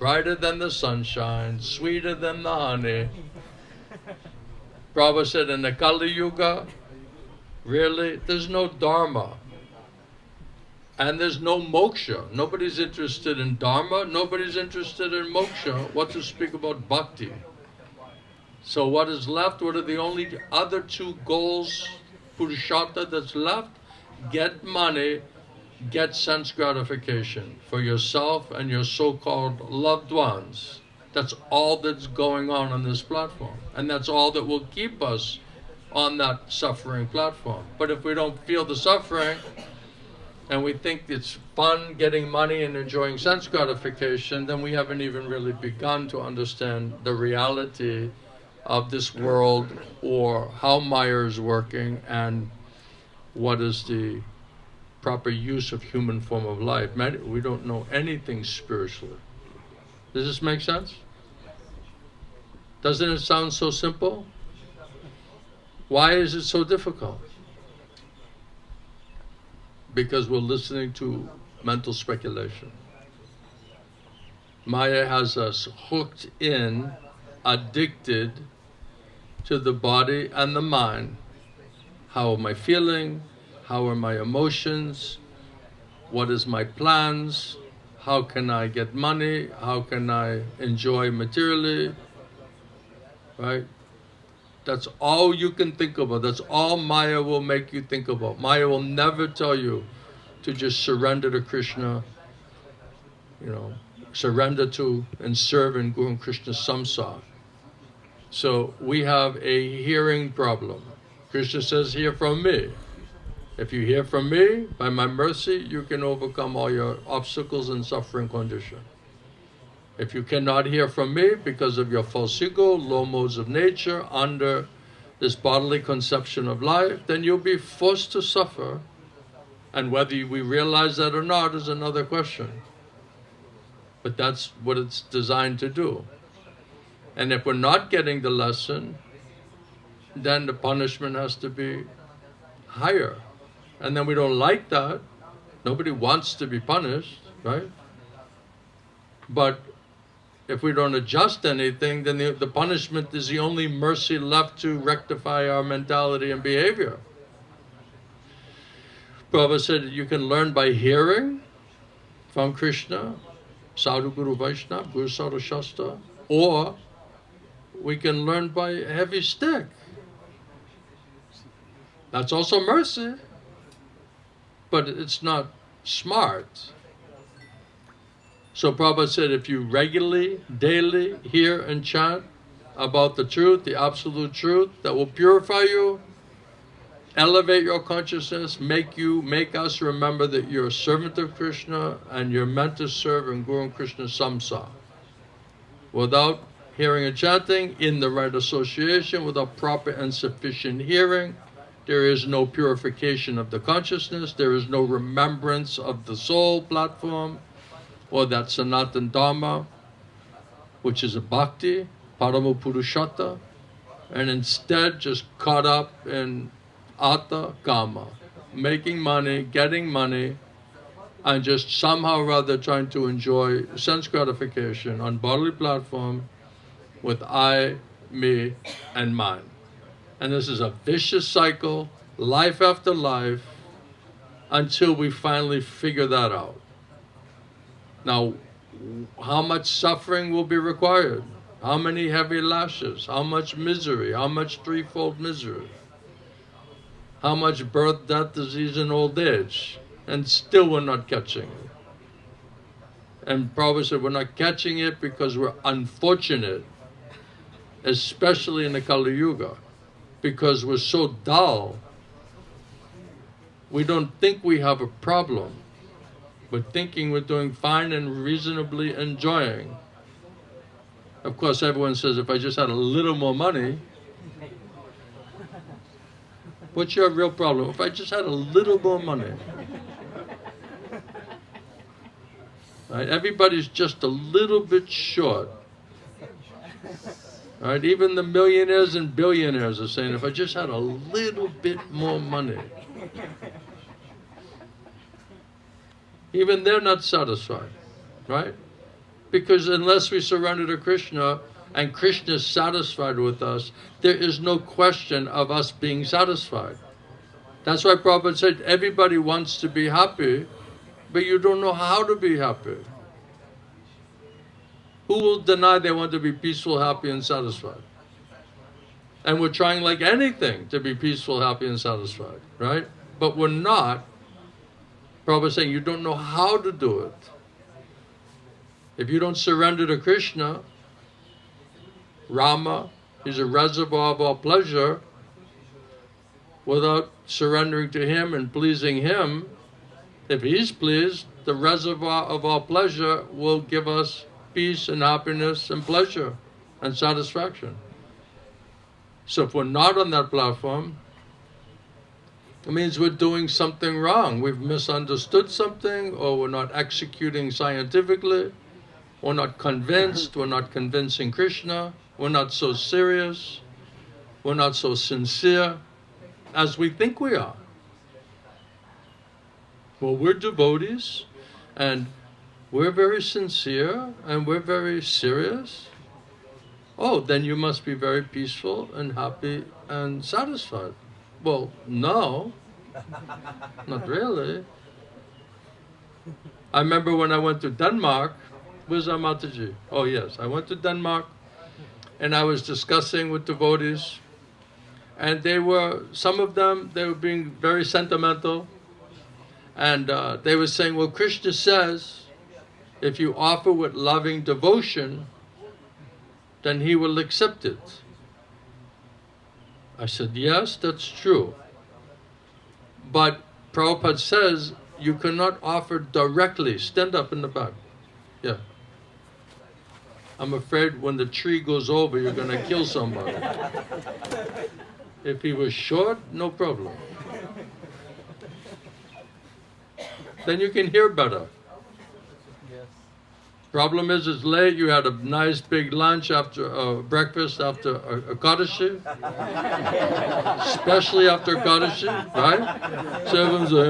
brighter than the sunshine, sweeter than the honey. Prabhupada said in the Kali Yuga, really, there's no Dharma. And there's no moksha. Nobody's interested in Dharma, nobody's interested in moksha. What to speak about bhakti? So what is left? What are the only other two goals, Purushartha, that's left? Get money, get sense gratification for yourself and your so-called loved ones. That's all that's going on this platform. And that's all that will keep us on that suffering platform. But if we don't feel the suffering, and we think it's fun getting money and enjoying sense gratification, then we haven't even really begun to understand the reality of this world, or how Maya is working, and what is the proper use of human form of life. We don't know anything spiritually. Does this make sense? Doesn't it sound so simple? Why is it so difficult? Because we're listening to mental speculation. Maya has us hooked in, addicted to the body and the mind. How am I feeling? How are my emotions? What is my plans? How can I get money? How can I enjoy materially? Right? That's all you can think about. That's all Maya will make you think about. Maya will never tell you to just surrender to Krishna, surrender to and serve in Guru Krishna samsara. So we have a hearing problem. Krishna says, hear from me. If you hear from me, by my mercy, you can overcome all your obstacles and suffering condition. If you cannot hear from me because of your false ego, low modes of nature, under this bodily conception of life, then you'll be forced to suffer. And whether we realize that or not is another question. But that's what it's designed to do. And if we're not getting the lesson, then the punishment has to be higher. And then we don't like that. Nobody wants to be punished, right? But if we don't adjust anything, then the punishment is the only mercy left to rectify our mentality and behavior. Prabhupada said you can learn by hearing from Krishna, Sadhu Guru Vaishnava, Guru Sadhu Shastra, or we can learn by a heavy stick. That's also mercy, but it's not smart. So Prabhupada said if you regularly, daily hear and chant about the truth, the absolute truth, that will purify you, elevate your consciousness, make us remember that you're a servant of Krishna and you're meant to serve in Guru Krishna samsara. Without hearing and chanting, in the right association, without proper and sufficient hearing, there is no purification of the consciousness, there is no remembrance of the soul platform, or that Sanatan Dharma, which is a bhakti, paramo purushartha, and instead just caught up in Atha Kama, making money, getting money, and just somehow or other trying to enjoy sense gratification on bodily platform with I, me, and mine. And this is a vicious cycle, life after life, until we finally figure that out. Now, how much suffering will be required? How many heavy lashes? How much misery? How much threefold misery? How much birth, death, disease, and old age? And still we're not catching it. And Prabhupada said we're not catching it because we're unfortunate, especially in the Kali Yuga, because we're so dull. We don't think we have a problem. We're thinking we're doing fine and reasonably enjoying. Of course, everyone says, if I just had a little more money, what's your real problem? If I just had a little more money. Right? Everybody's just a little bit short. Right? Even the millionaires and billionaires are saying, if I just had a little bit more money. Even they're not satisfied, right? Because unless we surrender to Krishna and Krishna is satisfied with us, there is no question of us being satisfied. That's why Prabhupada said everybody wants to be happy, but you don't know how to be happy. Who will deny they want to be peaceful, happy, and satisfied? And we're trying like anything to be peaceful, happy, and satisfied, right? But we're not. Prabhupada is saying you don't know how to do it. If you don't surrender to Krishna, Rama is a reservoir of all pleasure. Without surrendering to him and pleasing him, if he's pleased, the reservoir of all pleasure will give us peace and happiness and pleasure and satisfaction. So if we're not on that platform, it means we're doing something wrong. We've misunderstood something, or we're not executing scientifically. We're not convinced. We're not convincing Krishna. We're not so serious. We're not so sincere as we think we are. Well, we're devotees, and we're very sincere, and we're very serious. Oh, then you must be very peaceful and happy and satisfied. Well, no, not really. I remember when I went to Denmark. Where's our Mataji? Oh yes, I went to Denmark, and I was discussing with devotees, and some of them, they were being very sentimental, and they were saying, well, Krishna says, if you offer with loving devotion, then he will accept it. I said, yes, that's true. But Prabhupada says, you cannot offer directly. Stand up in the back. Yeah. I'm afraid when the tree goes over, you're going to kill somebody. If he was short, no problem. Then you can hear better. Problem is, it's late. You had a nice big lunch after breakfast after a Kadashi, especially after Kadashi, right? So everyone's like,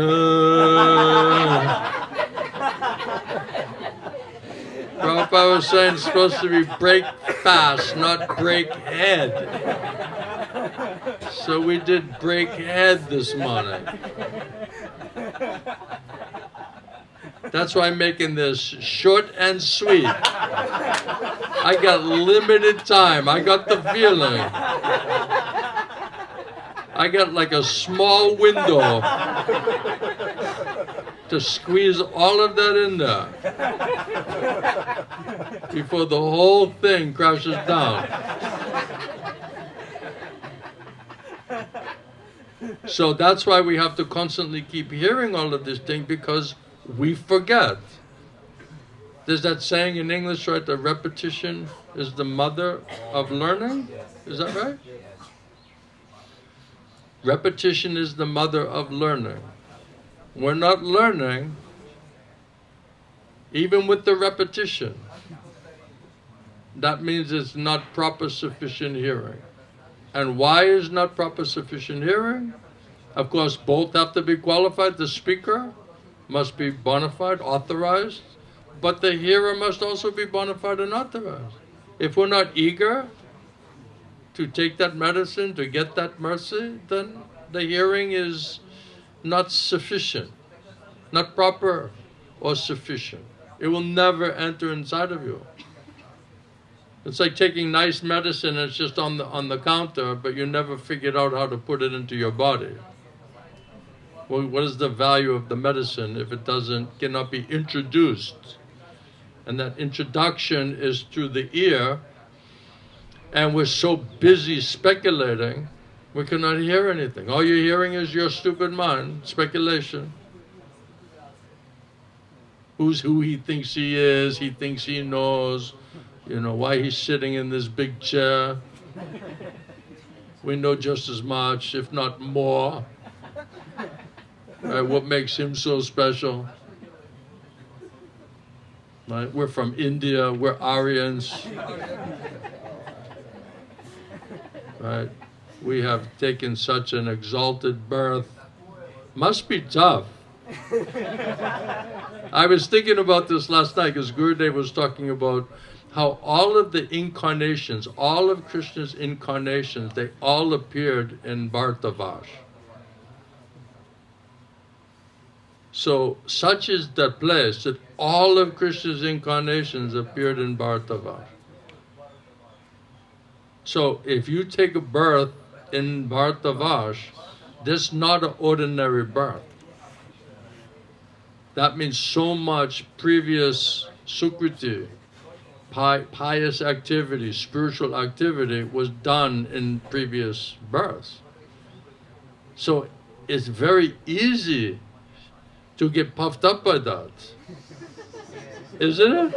Prabhupada was saying it's supposed to be break fast, not break head. So we did break head this morning. That's why I'm making this short and sweet. I got limited time. I got the feeling. I got like a small window to squeeze all of that in there before the whole thing crashes down. So that's why we have to constantly keep hearing all of this thing, because we forget. There's that saying in English, right? The repetition is the mother of learning. Is that right? Repetition is the mother of learning. We're not learning, even with the repetition. That means it's not proper sufficient hearing. And why is not proper sufficient hearing? Of course, both have to be qualified. The speaker must be bona fide, authorized, but the hearer must also be bona fide and authorized. If we're not eager to take that medicine, to get that mercy, then the hearing is not sufficient, not proper or sufficient. It will never enter inside of you. It's like taking nice medicine and it's just on the counter, but you never figured out how to put it into your body. Well, what is the value of the medicine if it cannot be introduced? And that introduction is through the ear, and we're so busy speculating, we cannot hear anything. All you're hearing is your stupid mind, speculation. Who he thinks he is, he thinks he knows, why he's sitting in this big chair. We know just as much, if not more. Right, what makes him so special? Right, we're from India, we're Aryans. Right, we have taken such an exalted birth. Must be tough. I was thinking about this last night because Gurudev was talking about how all of the incarnations, all of Krishna's incarnations, they all appeared in Bharatavash. So such is the place that all of Krishna's incarnations appeared in Bharatavash. So if you take a birth in Bharatavash, this is not an ordinary birth. That means so much previous sukriti, pious activity, spiritual activity was done in previous births. So it's very easy to get puffed up by that. Isn't it?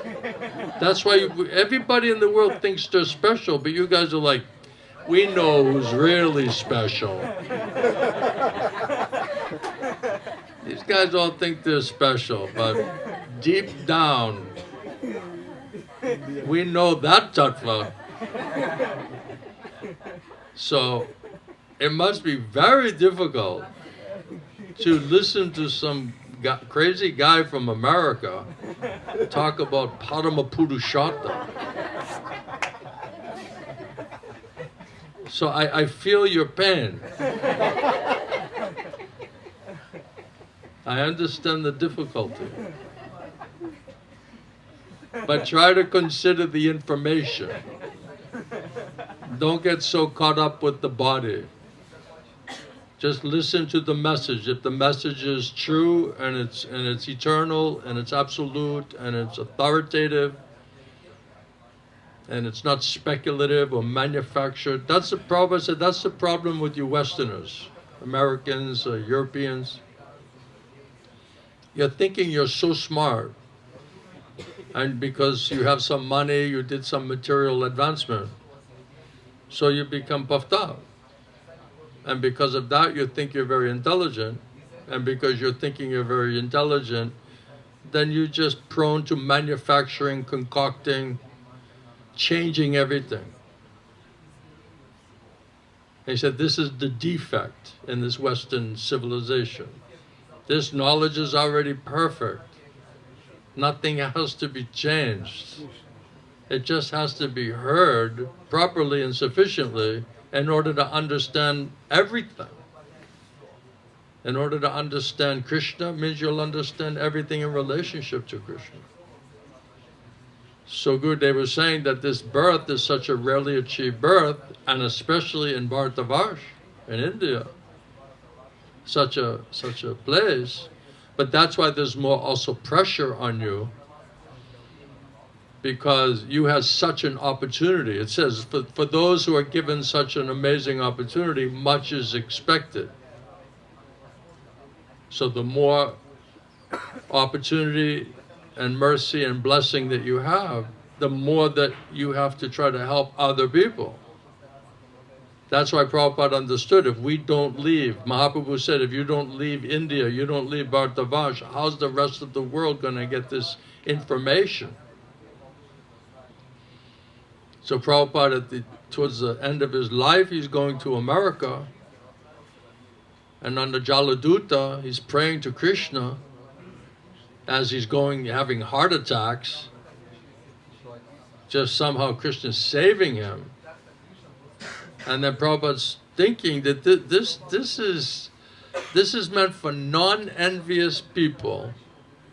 That's why everybody in the world thinks they're special, but you guys are like, we know who's really special. These guys all think they're special, but deep down, we know that tattva. So it must be very difficult to listen to some crazy guy from America talk about Paramapurushata. So I feel your pain. I understand the difficulty. But try to consider the information. Don't get so caught up with the body. Just listen to the message. If the message is true and it's eternal and it's absolute and it's authoritative and it's not speculative or manufactured, that's the problem. I said that's the problem with you Westerners, Americans, Europeans. You're thinking you're so smart, and because you have some money, you did some material advancement, so you become puffed up. And because of that, you think you're very intelligent. And because you're thinking you're very intelligent, then you're just prone to manufacturing, concocting, changing everything. And he said, this is the defect in this Western civilization. This knowledge is already perfect. Nothing has to be changed. It just has to be heard properly and sufficiently in order to understand everything. In order to understand Krishna means you'll understand everything in relationship to Krishna. So Gurudev was saying that this birth is such a rarely achieved birth, and especially in Bharatavash, in India, such a place. But that's why there's more also pressure on you, because you have such an opportunity. It says, for those who are given such an amazing opportunity, much is expected. So the more opportunity and mercy and blessing that you have, the more that you have to try to help other people. That's why Prabhupada understood, if we don't leave, Mahaprabhu said, if you don't leave India, you don't leave Bharatavash, how's the rest of the world going to get this information? So Prabhupada, towards the end of his life, he's going to America, and on the Jaladuta, he's praying to Krishna as he's going, having heart attacks. Just somehow Krishna's saving him. And then Prabhupada's thinking that this is meant for non-envious people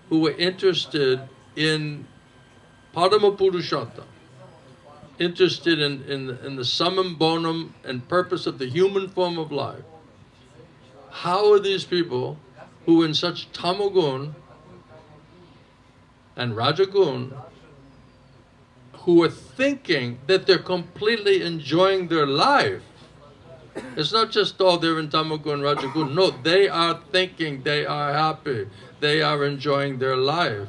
who were interested in Paramapurushata, interested in the summum bonum and purpose of the human form of life. How are these people who in such tamagun and rajagun, who are thinking that they're completely enjoying their life? It's not just, oh, they're in tamagun and rajagun. No, they are thinking they are happy. They are enjoying their life.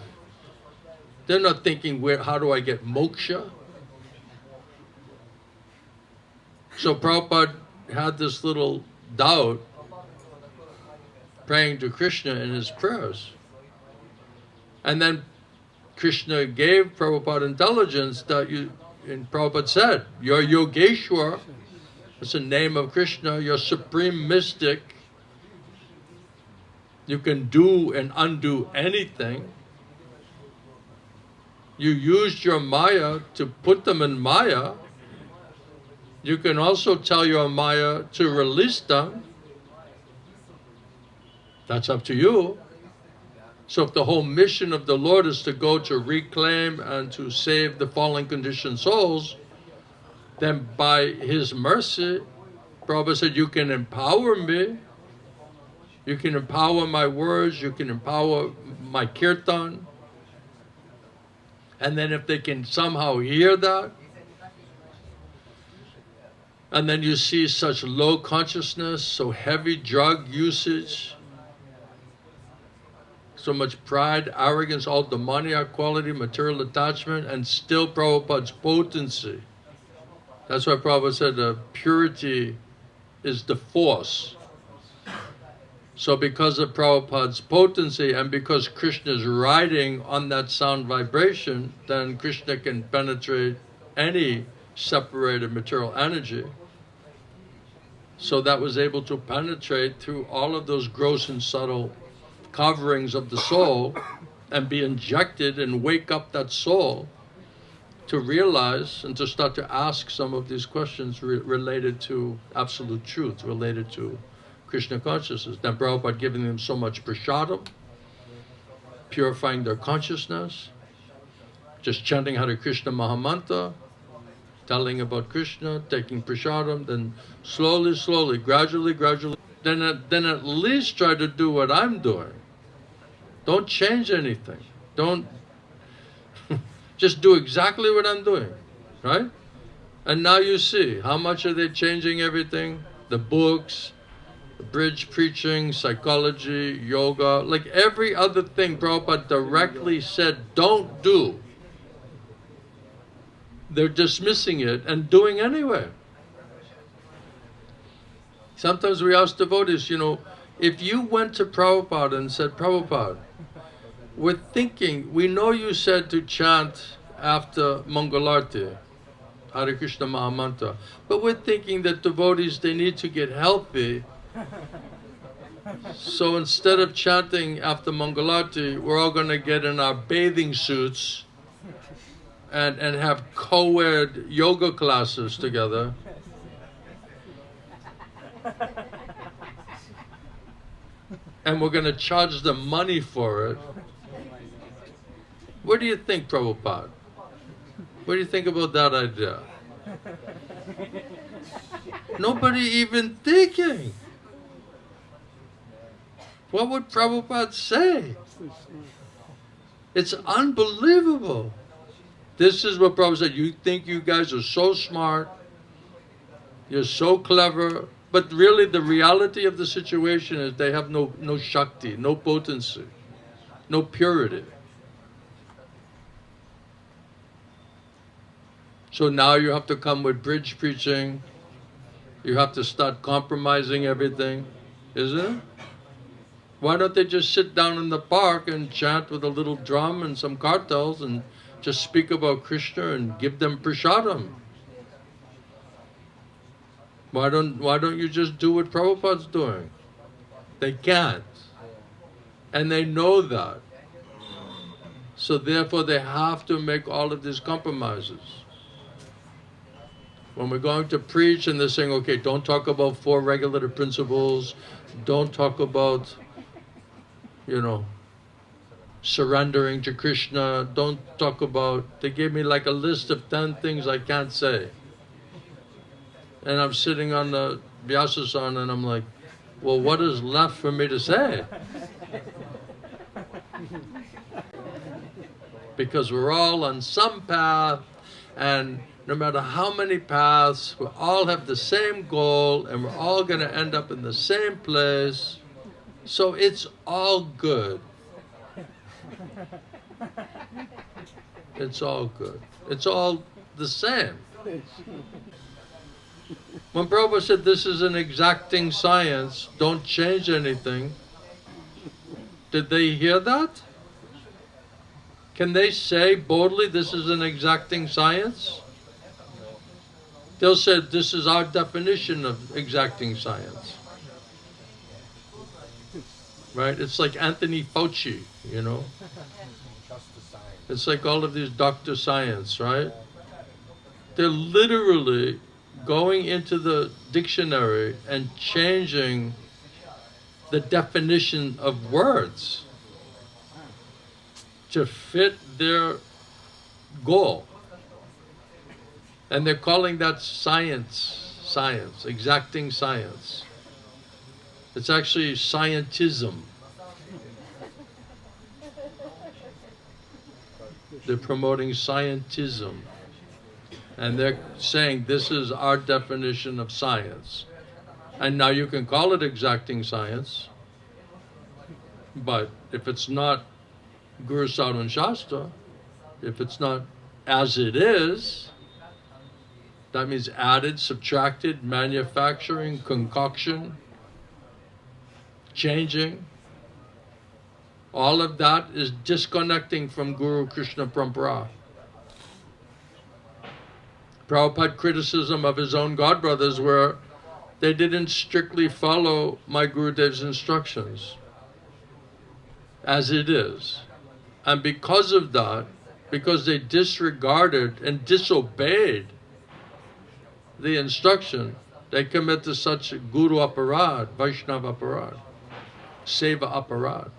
They're not thinking, how do I get moksha? So Prabhupada had this little doubt, praying to Krishna in his prayers. And then Krishna gave Prabhupada intelligence that and Prabhupada said, you're Yogeshwar, it's the name of Krishna, you're supreme mystic. You can do and undo anything. You used your Maya to put them in Maya. You can also tell your Maya to release them. That's up to you. So if the whole mission of the Lord is to go to reclaim and to save the fallen conditioned souls, then by His mercy, Prabhupada said, you can empower me. You can empower my words. You can empower my kirtan. And then if they can somehow hear that, and then you see such low consciousness, so heavy drug usage, so much pride, arrogance, all demoniac quality, material attachment, and still Prabhupada's potency. That's why Prabhupada said purity is the force. So because of Prabhupada's potency and because Krishna is riding on that sound vibration, then Krishna can penetrate any separated material energy. So that was able to penetrate through all of those gross and subtle coverings of the soul and be injected and wake up that soul to realize and to start to ask some of these questions related to absolute truth, related to Krishna consciousness. Then Prabhupada giving them so much prasadam, purifying their consciousness, just chanting Hare Krishna Mahamantra, telling about Krishna, taking prasadam, then slowly, gradually, then at least try to do what I'm doing. Don't change anything. Don't just do exactly what I'm doing, right? And now you see, how much are they changing everything? The books, the bridge preaching, psychology, yoga, like every other thing Prabhupada directly said don't do. They're dismissing it and doing anyway. Sometimes we ask devotees, if you went to Prabhupada and said, Prabhupada, we're thinking, we know you said to chant after Mangalarti, Hare Krishna Mahamantra, but we're thinking that devotees, they need to get healthy. So instead of chanting after Mangalarti, we're all going to get in our bathing suits and have co-ed yoga classes together. And we're going to charge them money for it. What do you think, Prabhupada? What do you think about that idea? Nobody even thinking. What would Prabhupada say? It's unbelievable. This is what Prabhupada said. You think you guys are so smart, you're so clever, but really the reality of the situation is they have no Shakti, no potency, no purity. So now you have to come with bridge preaching. You have to start compromising everything, isn't it? Why don't they just sit down in the park and chant with a little drum and some kartals and just speak about Krishna and give them prasadam? Why don't you just do what Prabhupada's doing? They can't. And they know that. So therefore they have to make all of these compromises. When we're going to preach and they're saying, okay, don't talk about 4 regulative principles, don't talk about, surrendering to Krishna, don't talk about, they gave me like a list of 10 things I can't say. And I'm sitting on the Vyasasana and I'm like, well, what is left for me to say? Because we're all on some path, and no matter how many paths, we all have the same goal, and we're all going to end up in the same place. So it's all good. It's all good. It's all the same. When Prabhupada said this is an exacting science, don't change anything, did they hear that? Can they say boldly this is an exacting science? They'll say this is our definition of exacting science. right? It's like Anthony Fauci, you know? It's like all of these Dr. Science, right? They're literally going into the dictionary and changing the definition of words to fit their goal. And they're calling that science, exacting science. It's actually scientism. They're promoting scientism. And they're saying this is our definition of science. And now you can call it exacting science, but if it's not Guru Sadhana Shastra, if it's not as it is, that means added, subtracted, manufacturing, concoction, changing. All of that is disconnecting from Guru Krishna Parampara. Prabhupada criticism of his own godbrothers were they didn't strictly follow my Gurudev's instructions as it is. And because of that, because they disregarded and disobeyed the instruction, they committed such Guru Aparad, Vaishnava Aparad, Seva Aparad.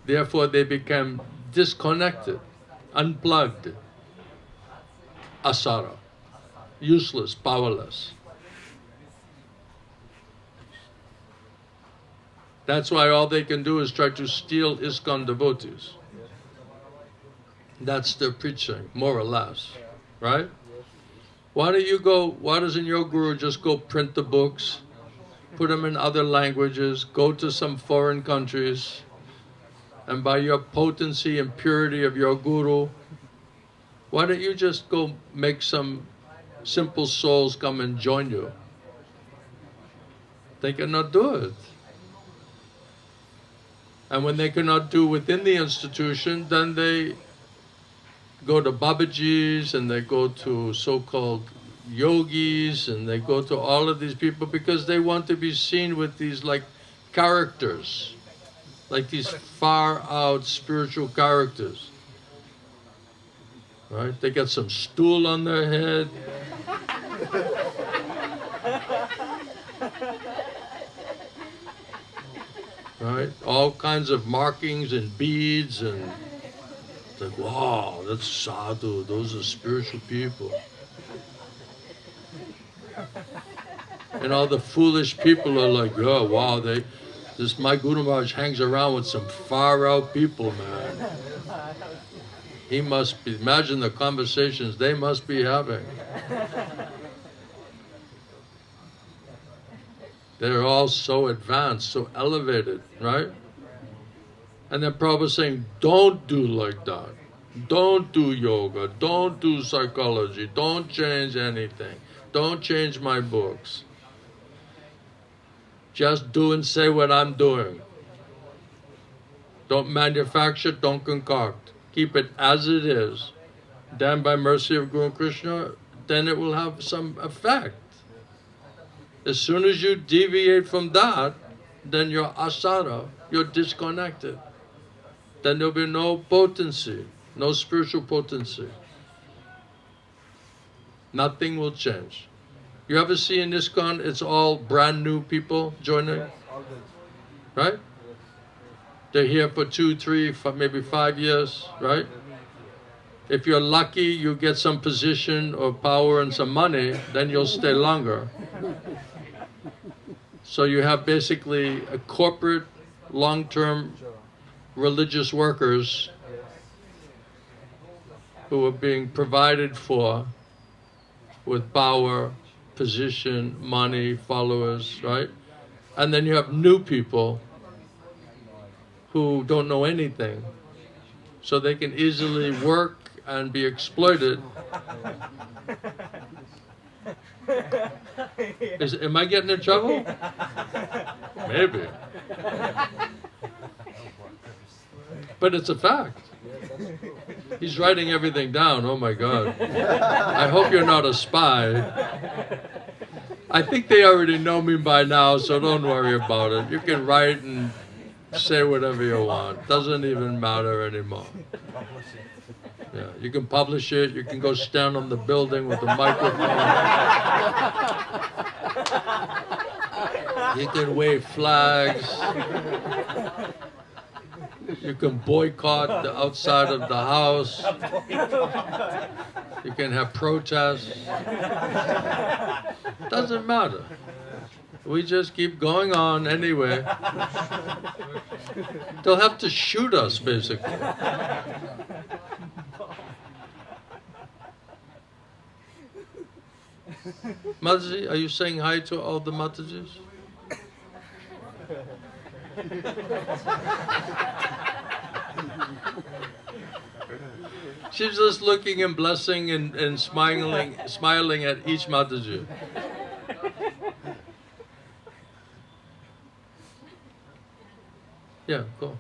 Therefore they became disconnected, unplugged, asara, useless, powerless. That's why all they can do is try to steal ISKCON devotees. That's their preaching, more or less, right? Why doesn't your guru just go print the books, put them in other languages, go to some foreign countries, and by your potency and purity of your guru, why don't you just go make some simple souls come and join you? They cannot do it. And when they cannot do within the institution, then they go to Babajis and they go to so-called yogis and they go to all of these people because they want to be seen with these like characters, like these far out spiritual characters. Right? They got some stool on their head. Right? All kinds of markings and beads, and it's like, wow, that's sadhu, those are spiritual people. And all the foolish people are like, oh wow, my Guru Maharaj hangs around with some far out people, man. He must be, imagine the conversations they must be having. They're all so advanced, so elevated, right? And then Prabhupada saying, don't do like that. Don't do yoga. Don't do psychology. Don't change anything. Don't change my books. Just do and say what I'm doing. Don't manufacture, don't concoct. Keep it as it is. Then by mercy of Guru Krishna, then it will have some effect. As soon as you deviate from that, then you're asara, you're disconnected. Then there'll be no potency, no spiritual potency. Nothing will change. You ever see in ISKCON, it's all brand new people joining? Right? They're here for 2, 3, maybe 5 years, right? If you're lucky, you get some position or power and some money, then you'll stay longer. So you have basically a corporate, long-term religious workers who are being provided for with power, position, money, followers, right? And then you have new people who don't know anything, so they can easily work and be exploited. Am I getting in trouble? Maybe. But it's a fact. He's writing everything down. Oh my God. I hope you're not a spy. I think they already know me by now, so don't worry about it. You can write and say whatever you want. Doesn't even matter anymore. Yeah, you can publish it. You can go stand on the building with a microphone. You can wave flags. You can boycott the outside of the house. You can have protests. Doesn't matter. We just keep going on anyway. They'll have to shoot us, basically. Mataji, are you saying hi to all the Matajis? She's just looking and blessing and smiling at each Mataji. Yeah, go.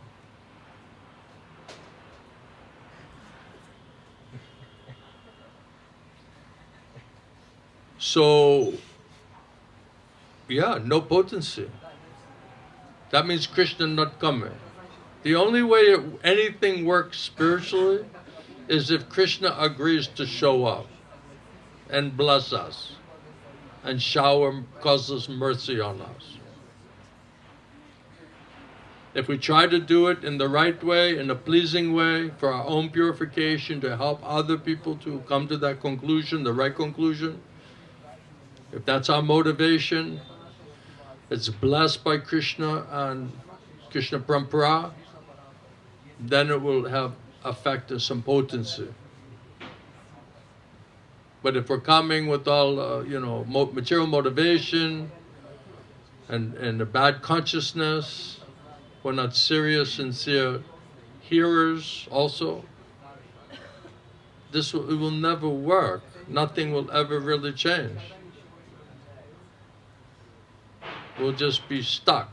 So, yeah, no potency. That means Krishna not coming. The only way anything works spiritually is if Krishna agrees to show up and bless us and cause us mercy on us. If we try to do it in the right way, in a pleasing way, for our own purification, to help other people to come to that conclusion, the right conclusion, if that's our motivation, it's blessed by Krishna and Krishna Parampara, then it will have effect and some potency. But if we're coming with all, material motivation and a bad consciousness, we're not serious, sincere hearers also, it will never work. Nothing will ever really change. We'll just be stuck.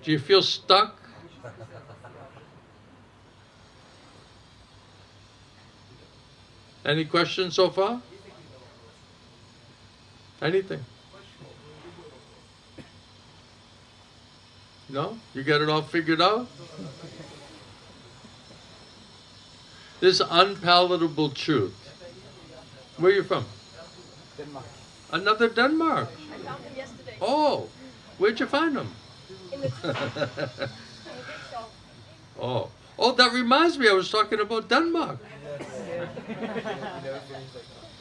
Do you feel stuck? Any questions so far? Anything? No? You get it all figured out? This unpalatable truth. Where are you from? Denmark. Another Denmark. I found him yesterday. Oh, where'd you find him? In the tea shop. Oh, that reminds me, I was talking about Denmark.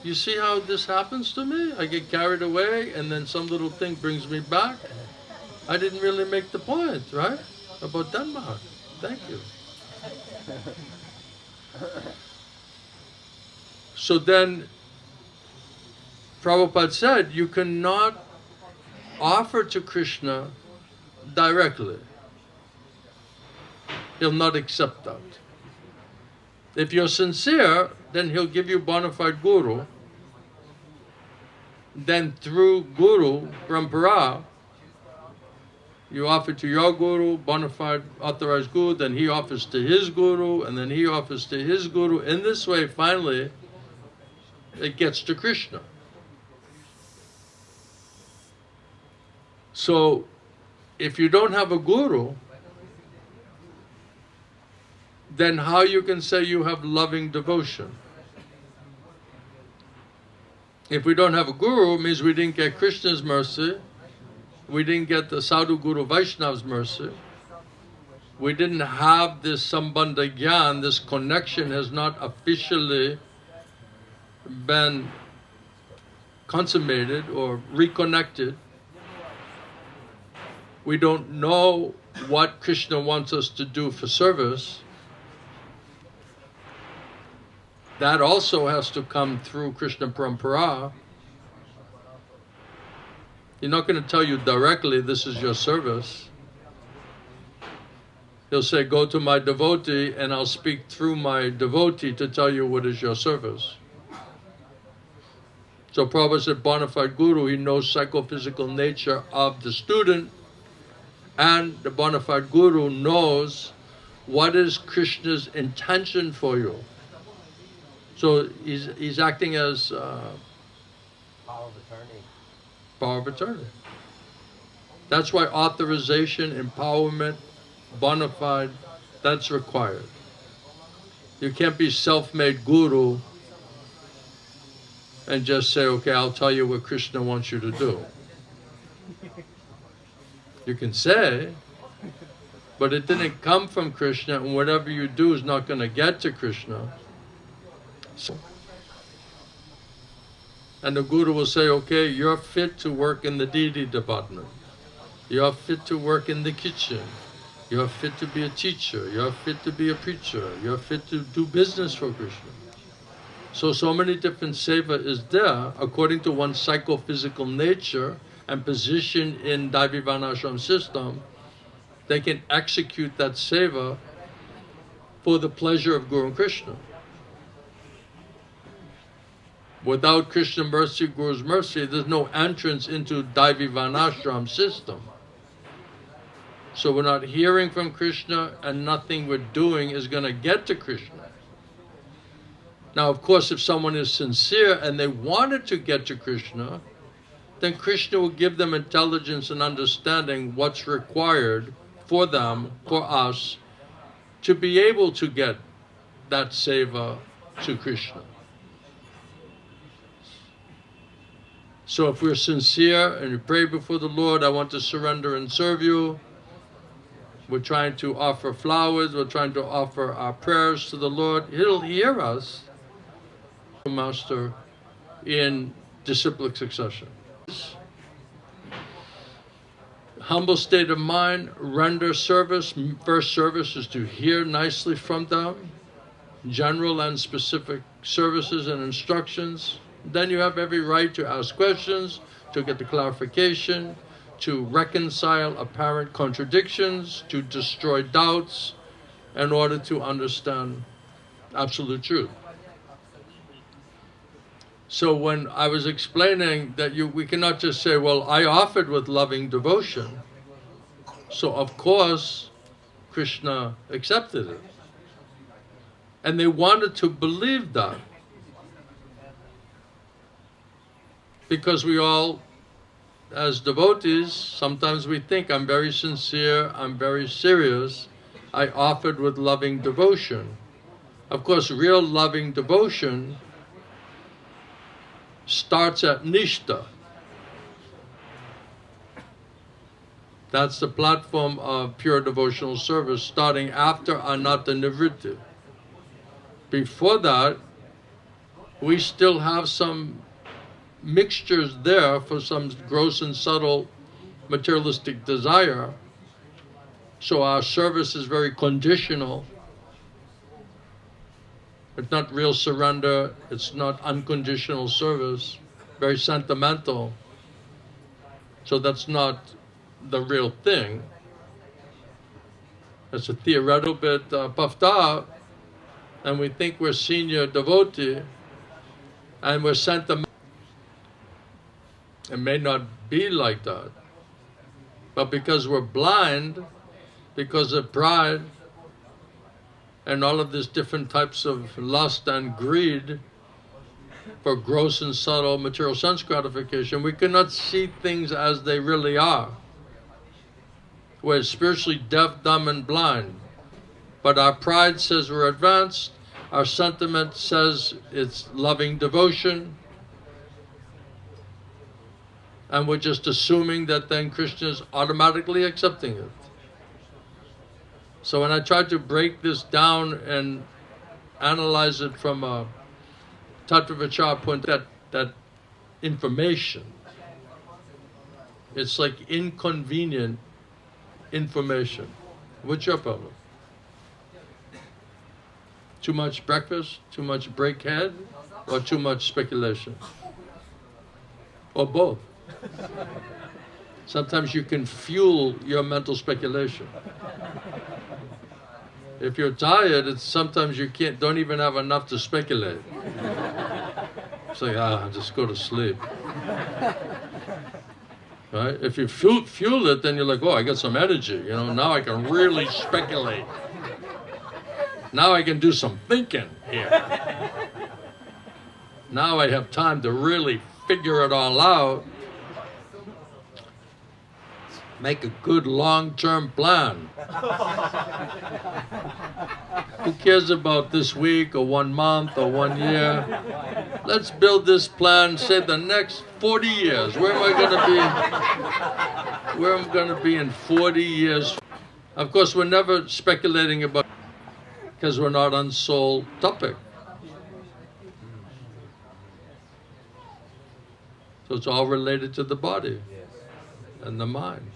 You see how this happens to me? I get carried away and then some little thing brings me back. I didn't really make the point, right? About Denmark. Thank you. So then, Prabhupada said, you cannot offer to Krishna directly. He'll not accept that. If you're sincere, then he'll give you bona fide guru. Then through guru, parampara, you offer to your guru, bona fide authorized guru, then he offers to his guru, and then he offers to his guru. In this way, finally, it gets to Krishna. So, if you don't have a guru, then how you can say you have loving devotion? If we don't have a guru, it means we didn't get Krishna's mercy, we didn't get the Sadhu Guru Vaishnav's mercy, we didn't have this Sambandha Gyan, this connection has not officially been consummated or reconnected. We don't know what Krishna wants us to do for service. That also has to come through Krishna Parampara. He's not going to tell you directly, this is your service. He'll say, go to my devotee and I'll speak through my devotee to tell you what is your service. So Prabhupada said, bona fide guru, he knows psychophysical nature of the student, and the bona fide guru knows what is Krishna's intention for you. So he's acting as Power of attorney. power of attorney. That's why authorization, empowerment, bona fide, that's required. You can't be self-made guru and just say, okay, I'll tell you what Krishna wants you to do. You can say, but it didn't come from Krishna, and whatever you do is not going to get to Krishna. And the guru will say, okay, you're fit to work in the deity department. You're fit to work in the kitchen. You're fit to be a teacher. You're fit to be a preacher. You're fit to do business for Krishna. So many different seva is there according to one's psychophysical nature and position in Daivi Varnashram system. They can execute that seva for the pleasure of Guru and Krishna. Without Krishna mercy, Guru's mercy, there's no entrance into Daivi Varnashram system. So we're not hearing from Krishna, and nothing we're doing is going to get to Krishna. Now, of course, if someone is sincere and they wanted to get to Krishna, then Krishna will give them intelligence and understanding what's required for them, for us, to be able to get that seva to Krishna. So if we're sincere and we pray before the Lord, I want to surrender and serve you. We're trying to offer flowers, we're trying to offer our prayers to the Lord. He'll hear us, Master, in disciplic succession. Humble state of mind, render service. First service is to hear nicely from them, general and specific services and instructions. Then you have every right to ask questions, to get the clarification, to reconcile apparent contradictions, to destroy doubts, in order to understand absolute truth. So when I was explaining that we cannot just say, well, I offered with loving devotion, so of course Krishna accepted it. And they wanted to believe that. Because we all, as devotees, sometimes we think, I'm very sincere, I'm very serious, I offered with loving devotion. Of course, real loving devotion starts at Nishta. That's the platform of pure devotional service, starting after Anatta Nivritti. Before that, we still have some mixtures there for some gross and subtle materialistic desire. So our service is very conditional. It's not real surrender, it's not unconditional service, very sentimental. So that's not the real thing. It's a theoretical bit puffed out, and we think we're senior devotee, and we're sentimental. It may not be like that. But because we're blind, because of pride, and all of these different types of lust and greed for gross and subtle material sense gratification, we cannot see things as they really are. We're spiritually deaf, dumb, and blind. But our pride says we're advanced, our sentiment says it's loving devotion, and we're just assuming that then Krishna is automatically accepting it. So when I tried to break this down and analyze it from a Tattva Vichar point, that information, it's like inconvenient information. What's your problem? Too much breakfast, too much break head, or too much speculation? Or both? Sometimes you can fuel your mental speculation. If you're tired, it's sometimes you don't even have enough to speculate. It's like, just go to sleep. Right? If you fuel it, then you're like, oh, I got some energy. Now I can really speculate. Now I can do some thinking here. Now I have time to really figure it all out. Make a good long-term plan. Who cares about this week or 1 month or 1 year? Let's build this plan, say the next 40 years. Where am I going to be? Where am I going to be in 40 years? Of course, we're never speculating about, because we're not on soul topic. So it's all related to the body and the mind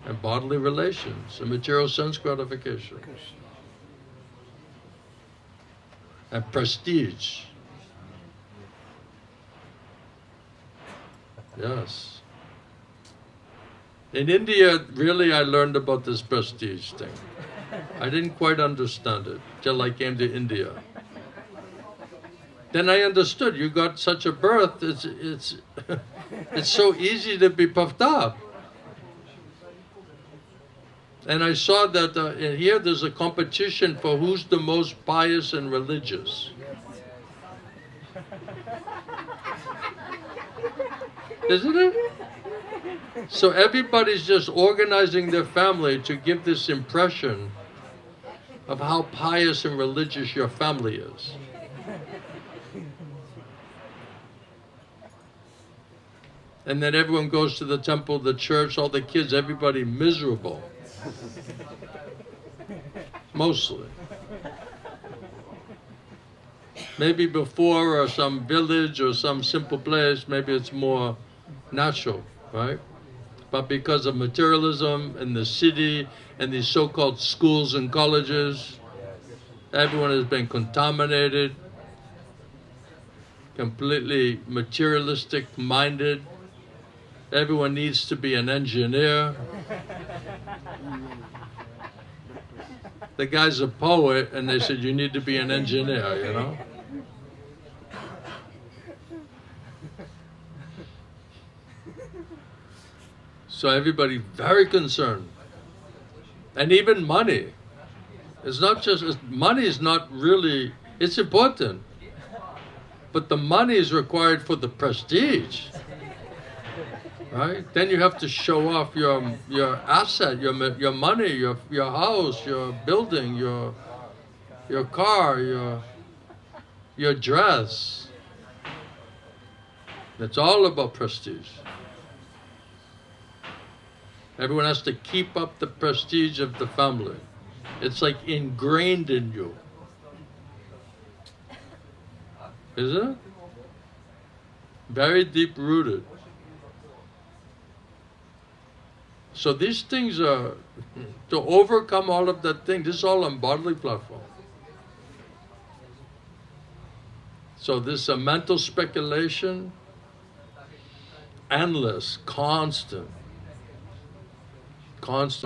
and bodily relations and material sense gratification and prestige. Yes. In India, really, I learned about this prestige thing. I didn't quite understand it till I came to India. Then I understood. You got such a birth. It's so easy to be puffed up. And I saw that here there's a competition for who's the most pious and religious. Isn't it? So everybody's just organizing their family to give this impression of how pious and religious your family is. And then everyone goes to the temple, the church, all the kids, everybody miserable. Mostly. Maybe before, or some village or some simple place, maybe it's more natural, right? But because of materialism in the city and these so-called schools and colleges, everyone has been contaminated, completely materialistic minded. Everyone needs to be an engineer. The guy's a poet, and they said, you need to be an engineer, you know? So everybody very concerned. And even money. It's not just, money is not really, it's important. But the money is required for the prestige. Right? Then you have to show off your asset, your money, your house, your building, your car, your dress. It's all about prestige. Everyone has to keep up the prestige of the family. It's like ingrained in you. Isn't it? Very deep rooted. So these things are, to overcome all of that thing, this is all on bodily platform. So this mental speculation, endless, constant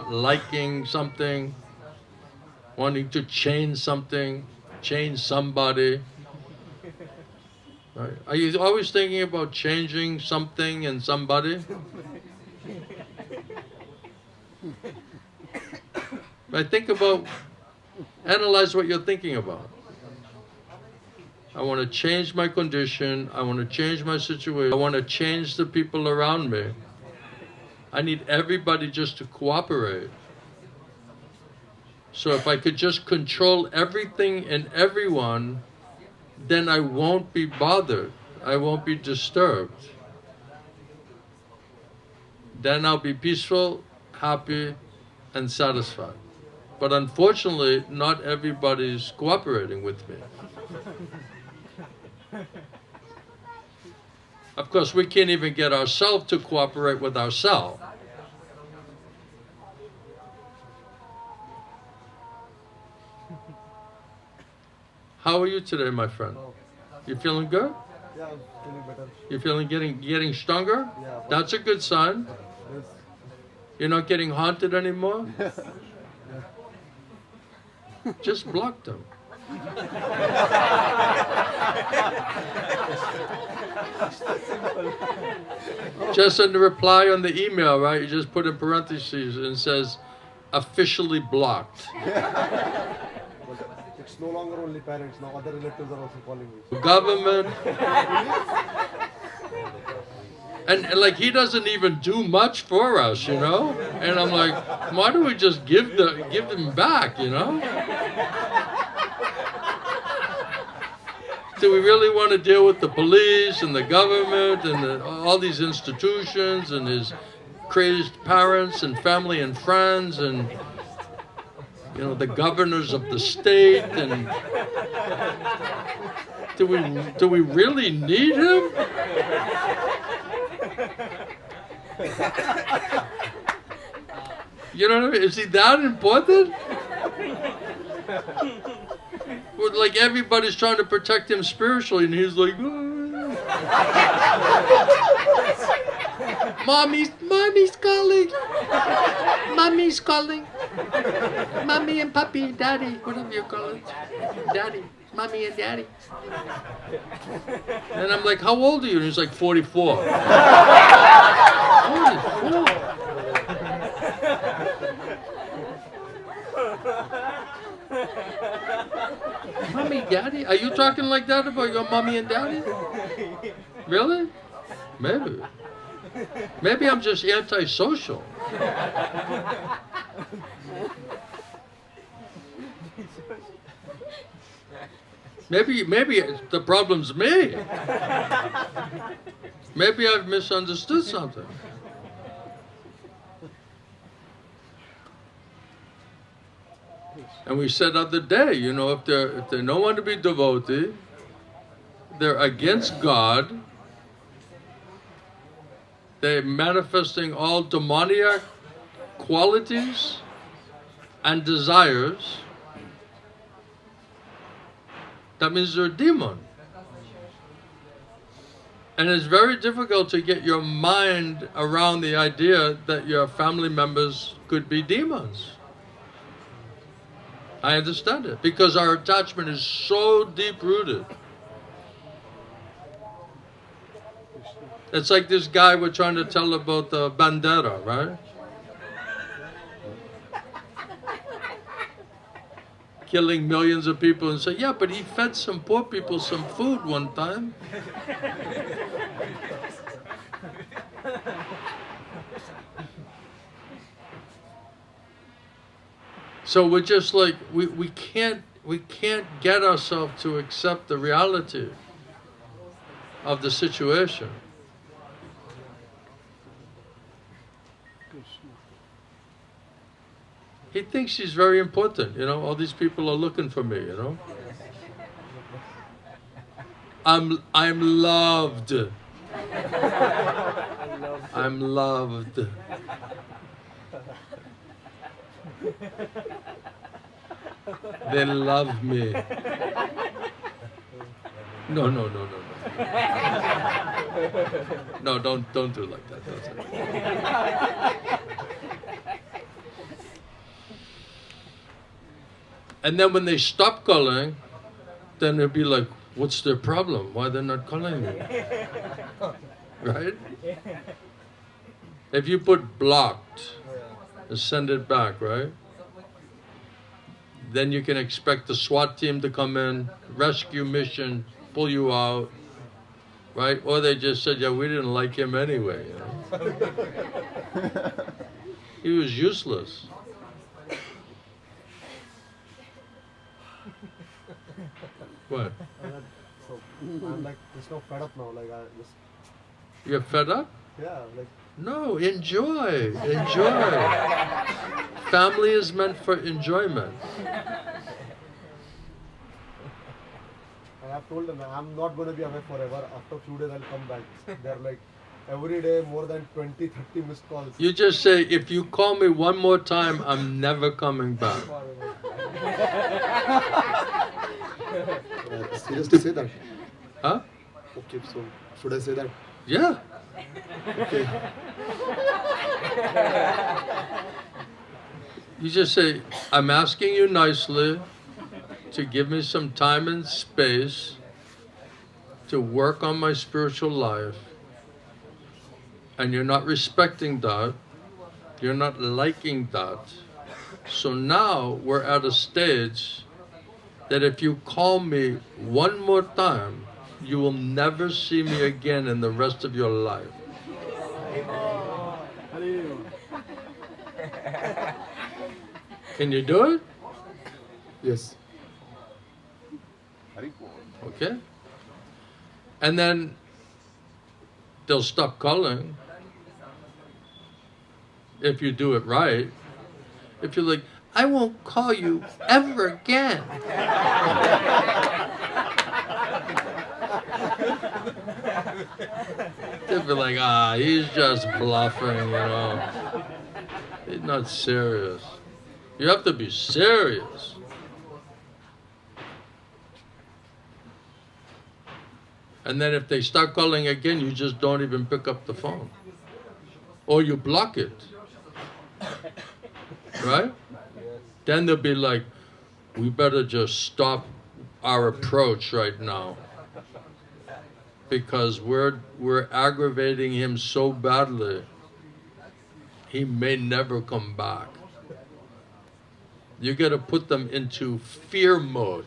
liking something, wanting to change something, change somebody. Right? Are you always thinking about changing something and somebody? Right? Think about, analyze what you're thinking about. I want to change my condition. I want to change my situation. I want to change the people around me. I need everybody just to cooperate. So if I could just control everything and everyone, then I won't be bothered. I won't be disturbed. Then I'll be peaceful, happy, and satisfied. But unfortunately, not everybody's cooperating with me. Of course, we can't even get ourselves to cooperate with ourselves. How are you today, my friend? You feeling good? Yeah, I'm feeling better. You feeling getting stronger? Yeah. That's a good sign. Yes. You're not getting haunted anymore? Yeah. Just block them. Just in the reply on the email, right? You just put in parentheses and says, officially blocked. But it's no longer only parents, now other relatives are also calling me. Government, And like he doesn't even do much for us, you know. And I'm like, why don't we just give them back, you know? Do we really want to deal with the police and the government and all these institutions and his crazed parents and family and friends and the governors of the state? And do we really need him? You know what I mean? Is he that important? Well, like everybody's trying to protect him spiritually, and he's like, Mommy's calling. Mommy's calling. Mommy and Papi, Daddy, whatever you call it. Daddy, Mommy and Daddy. And I'm like, how old are you? And he's like, 44. 44. Mommy, Daddy? Are you talking like that about your mommy and daddy? Really? Maybe. Maybe I'm just antisocial. Maybe the problem's me. Maybe I've misunderstood something. And we said the other day, if they don't want to be devotee, they're against God, they're manifesting all demoniac qualities and desires, that means they're a demon. And it's very difficult to get your mind around the idea that your family members could be demons. I understand it, because our attachment is so deep-rooted. It's like this guy we're trying to tell about the Bandera, right? Killing millions of people and say, yeah, but he fed some poor people some food one time. So we're just like, we can't get ourselves to accept the reality of the situation. He thinks he's very important, all these people are looking for me, I'm loved. I'm loved. They love me. No. No, don't do like that. And then when they stop calling, then they'll be like, what's their problem? Why they're not calling me? Right? If you put blocked and send it back, right? Then you can expect the SWAT team to come in, rescue mission, pull you out, right? Or they just said, yeah, we didn't like him anyway, He was useless. What? So I'm like just now fed up now. Like I just. You're fed up? Yeah, like. No, enjoy. Family is meant for enjoyment. I have told them I'm not going to be away forever. After a few days I'll come back. They're like every day more than 20, 30 missed calls. You just say, if you call me one more time, I'm never coming back. Seriously say that? Huh? Okay, so should I say that? Yeah. Okay. You just say, I'm asking you nicely to give me some time and space to work on my spiritual life, and you're not respecting that, you're not liking that. So now we're at a stage that if you call me one more time, you will never see me again in the rest of your life. Can you do it? Yes. Okay. And then they'll stop calling if you do it right. If you're like, I won't call you ever again. They'll be like, he's just bluffing, He's not serious. You have to be serious. And then if they start calling again, you just don't even pick up the phone. Or you block it. Right? Then they'll be like, we better just stop our approach right now. Because we're aggravating him so badly, he may never come back. You got to put them into fear mode.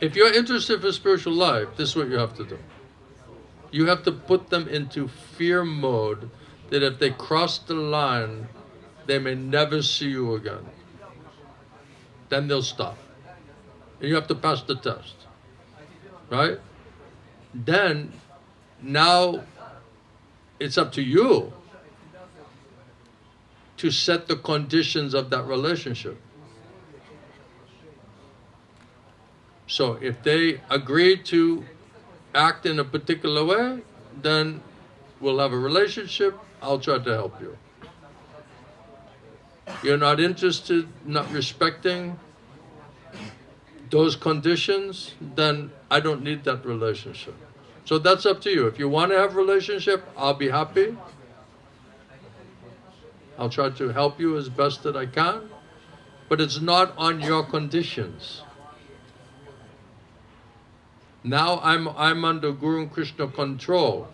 If you're interested for spiritual life, this is what you have to do. You have to put them into fear mode that if they cross the line, they may never see you again. Then they'll stop. And you have to pass the test. Right? Then, now, it's up to you to set the conditions of that relationship. So if they agree to act in a particular way, then we'll have a relationship. I'll try to help you. You're not interested, not respecting those conditions, then I don't need that relationship. So that's up to you. If you want to have a relationship, I'll be happy. I'll try to help you as best that I can. But it's not on your conditions. Now I'm under Guru and Krishna control.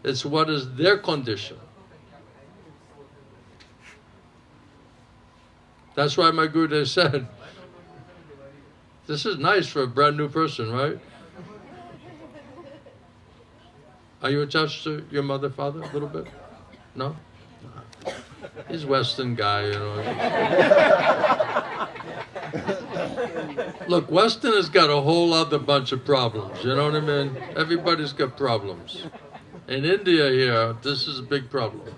It's what is their condition. That's why my Guru said, this is nice for a brand new person, right? Are you attached to your mother, father, a little bit? No? He's a Western guy, Look, Western has got a whole other bunch of problems, you know what I mean? Everybody's got problems. In India here, this is a big problem.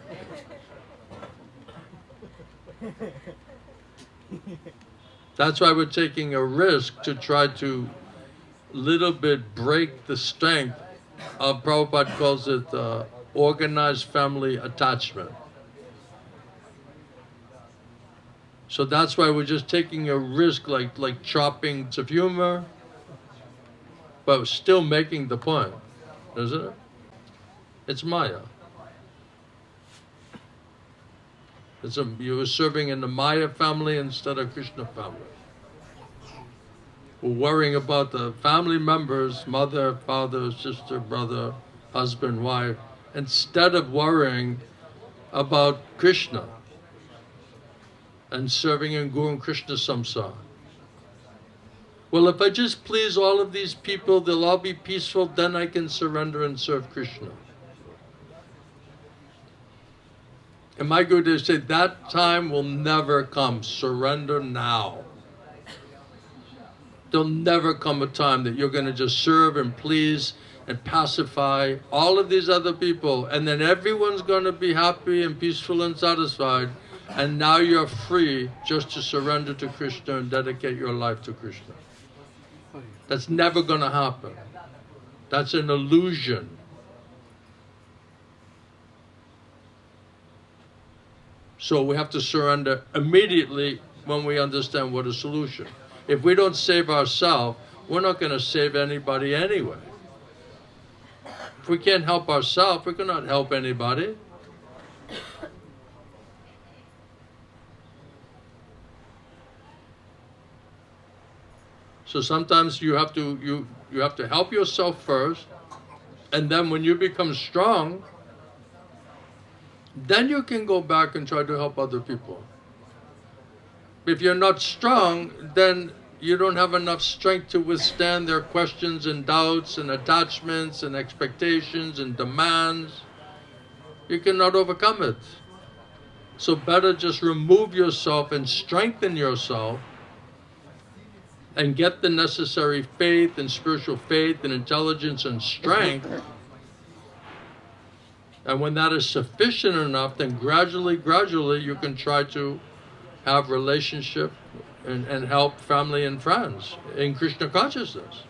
That's why we're taking a risk to try to little bit break the strength of, Prabhupada calls it organized family attachment. So that's why we're just taking a risk like chopping of humor, but still making the point, isn't it? It's Maya. You were serving in the Maya family instead of Krishna family. We're worrying about the family members, mother, father, sister, brother, husband, wife, instead of worrying about Krishna and serving in Guru and Krishna samsara. Well, if I just please all of these people, they'll all be peaceful, then I can surrender and serve Krishna. And my Guru said, that time will never come. Surrender now. There'll never come a time that you're going to just serve and please and pacify all of these other people, and then everyone's going to be happy and peaceful and satisfied, and now you're free just to surrender to Krishna and dedicate your life to Krishna. That's never going to happen. That's an illusion. So we have to surrender immediately when we understand what is solution. If we don't save ourselves, we're not going to save anybody anyway. If we can't help ourselves, we cannot help anybody. So sometimes you have to help yourself first, and then when you become strong, then you can go back and try to help other people. If you're not strong, then you don't have enough strength to withstand their questions and doubts and attachments and expectations and demands. You cannot overcome it. So better just remove yourself and strengthen yourself and get the necessary faith and spiritual faith and intelligence and strength. And when that is sufficient enough, then gradually you can try to have relationship and help family and friends in Krishna consciousness.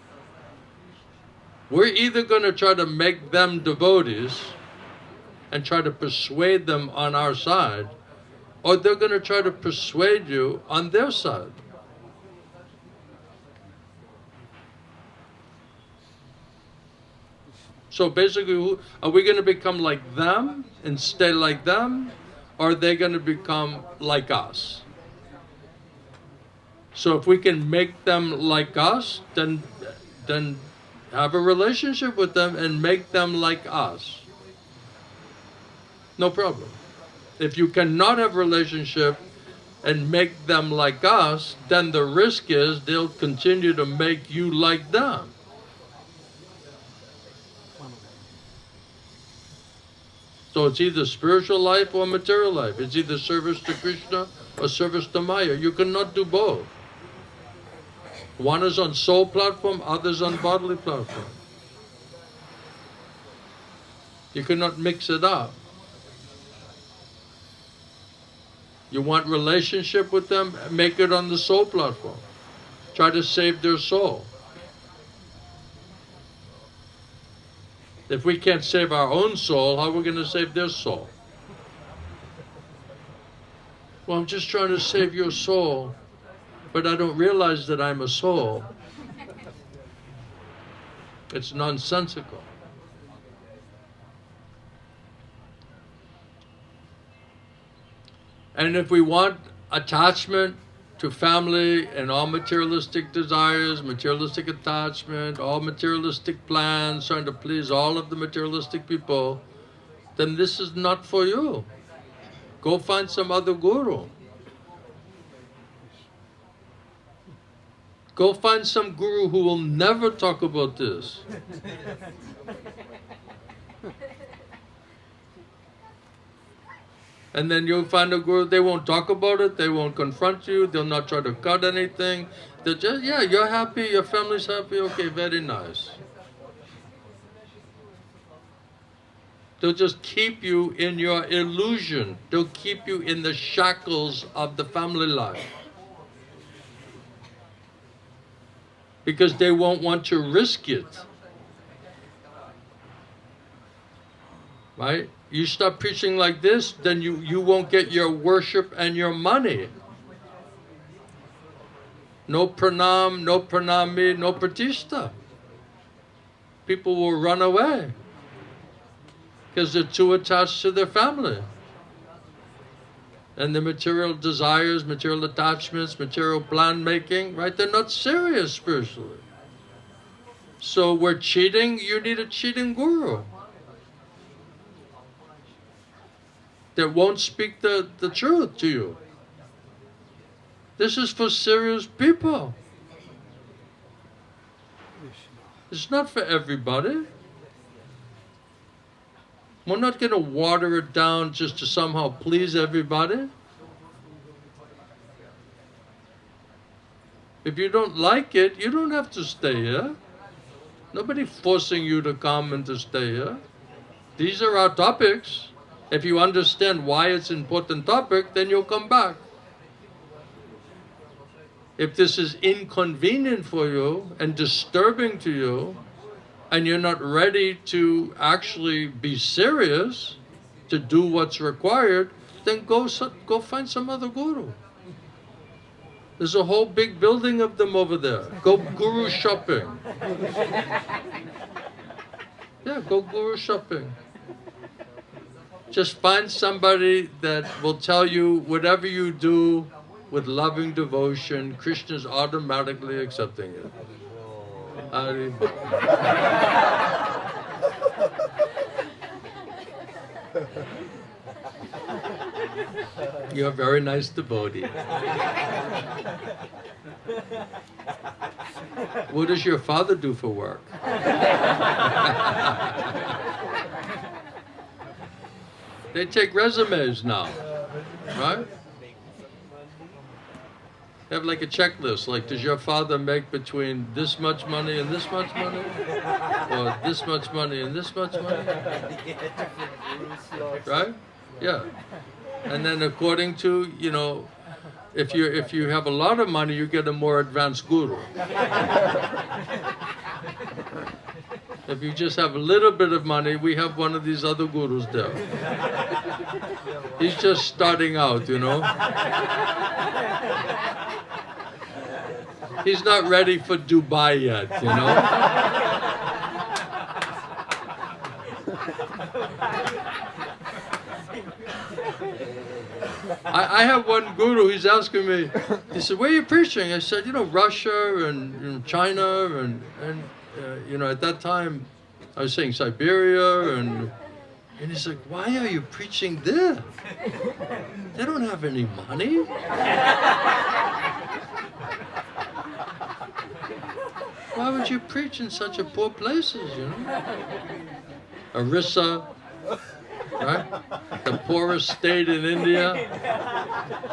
We're either going to try to make them devotees and try to persuade them on our side, or they're going to try to persuade you on their side. So basically, are we going to become like them and stay like them, or are they going to become like us? So if we can make them like us, then have a relationship with them and make them like us. No problem. If you cannot have a relationship and make them like us, then the risk is they'll continue to make you like them. So it's either spiritual life or material life. It's either service to Krishna or service to Maya. You cannot do both. One is on soul platform, others on bodily platform. You cannot mix it up. You want relationship with them, make it on the soul platform. Try to save their soul. If we can't save our own soul, how are we going to save their soul? Well, I'm just trying to save your soul, but I don't realize that I'm a soul. It's nonsensical. And if we want attachment to family and all materialistic desires, materialistic attachment, all materialistic plans, trying to please all of the materialistic people, then this is not for you. Go find some other guru. Go find some guru who will never talk about this. And then you'll find a guru, they won't talk about it, they won't confront you, they'll not try to cut anything. They'll just, yeah, you're happy, your family's happy, okay, very nice. They'll just keep you in your illusion. They'll keep you in the shackles of the family life. Because they won't want to risk it. Right? You start preaching like this, then you won't get your worship and your money. No pranam, no pranami, no pratishta. People will run away because they're too attached to their family. And the material desires, material attachments, material plan making, right? They're not serious spiritually. So we're cheating, you need a cheating guru that won't speak the truth to you. This is for serious people. It's not for everybody. We're not going to water it down just to somehow please everybody. If you don't like it, you don't have to stay here. Nobody forcing you to come and to stay here. These are our topics. If you understand why it's an important topic, then you'll come back. If this is inconvenient for you and disturbing to you, and you're not ready to actually be serious, to do what's required, then go find some other guru. There's a whole big building of them over there. Go guru shopping. Yeah, go guru shopping. Just find somebody that will tell you whatever you do with loving devotion, Krishna's automatically accepting it. You're a very nice devotee. What does your father do for work? They take resumes now, right? They have like a checklist, like does your father make between this much money and this much money? Or this much money and this much money? Right? Yeah. And then according to, you know, if you have a lot of money, you get a more advanced guru. If you just have a little bit of money, we have one of these other gurus there. He's just starting out, you know. He's not ready for Dubai yet, you know. I have one guru, he's asking me, he said, where are you preaching? I said, you know, Russia and you know, China and you know, at that time I was saying Siberia and he's like, why are you preaching there? They don't have any money. Why would you preach in such a poor places, you know? Orissa, right? The poorest state in India.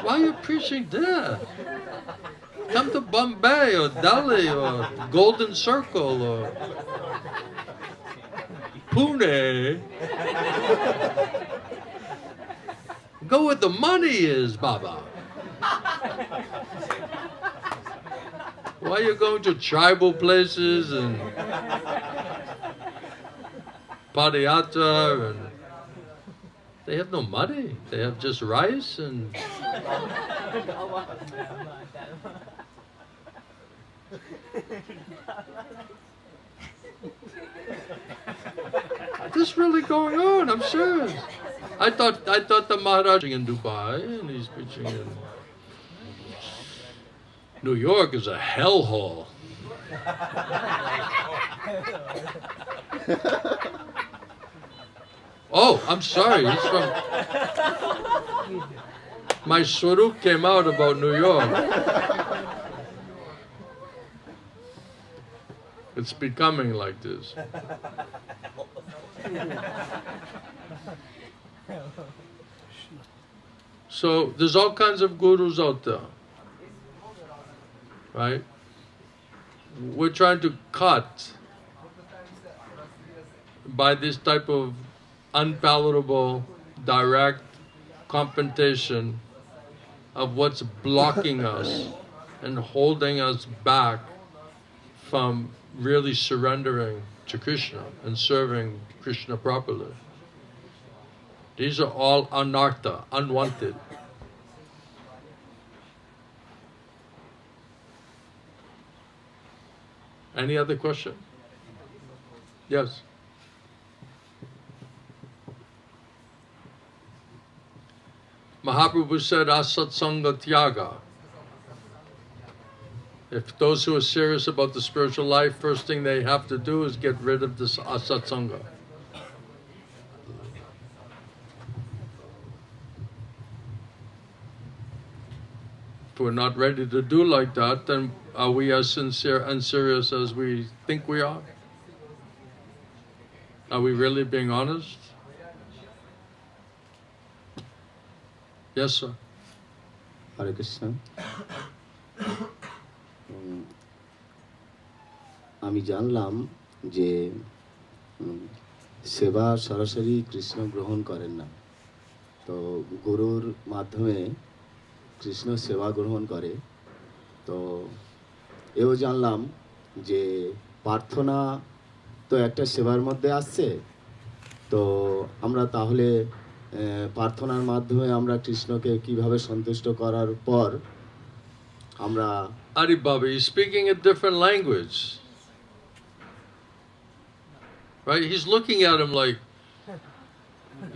Why are you preaching there? Come to Bombay or Delhi or Golden Circle or Pune. Go where the money is, Baba. Why are you going to tribal places and Padayatra and they have no money. They have just rice and this really going on, I'm serious. I thought the Maharaj in Dubai and he's preaching in New York is a hellhole. Oh, I'm sorry. It's from my swarup came out about New York. It's becoming like this. So there's all kinds of gurus out there. Right? We're trying to cut by this type of unpalatable, direct confrontation of what's blocking us and holding us back from really surrendering to Krishna and serving Krishna properly. These are all anartha, unwanted. Any other question? Yes. Mahaprabhu said, asatsanga tyaga. If those who are serious about the spiritual life, first thing they have to do is get rid of this asatsanga. If we're not ready to do like that, then are we as sincere and serious as we think we are? Are we really being honest? Yes, sir. Hare Krishna. আমি জানলাম যে সেবা সরাসরি কৃষ্ণ গ্রহণ করেন না, তো গুরুর মাধ্যমে কৃষ্ণ সেবা গ্রহণ করে। তো এও জানলাম যে প্রার্থনা তো একটা সেবার মধ্যে আসছে, তো আমরা তাহলে প্রার্থনার মাধ্যমে আমরা কৃষ্ণকে কিভাবে সন্তুষ্ট করার পর আমরা Ari Baba, he's speaking a different language. Right? He's looking at him like,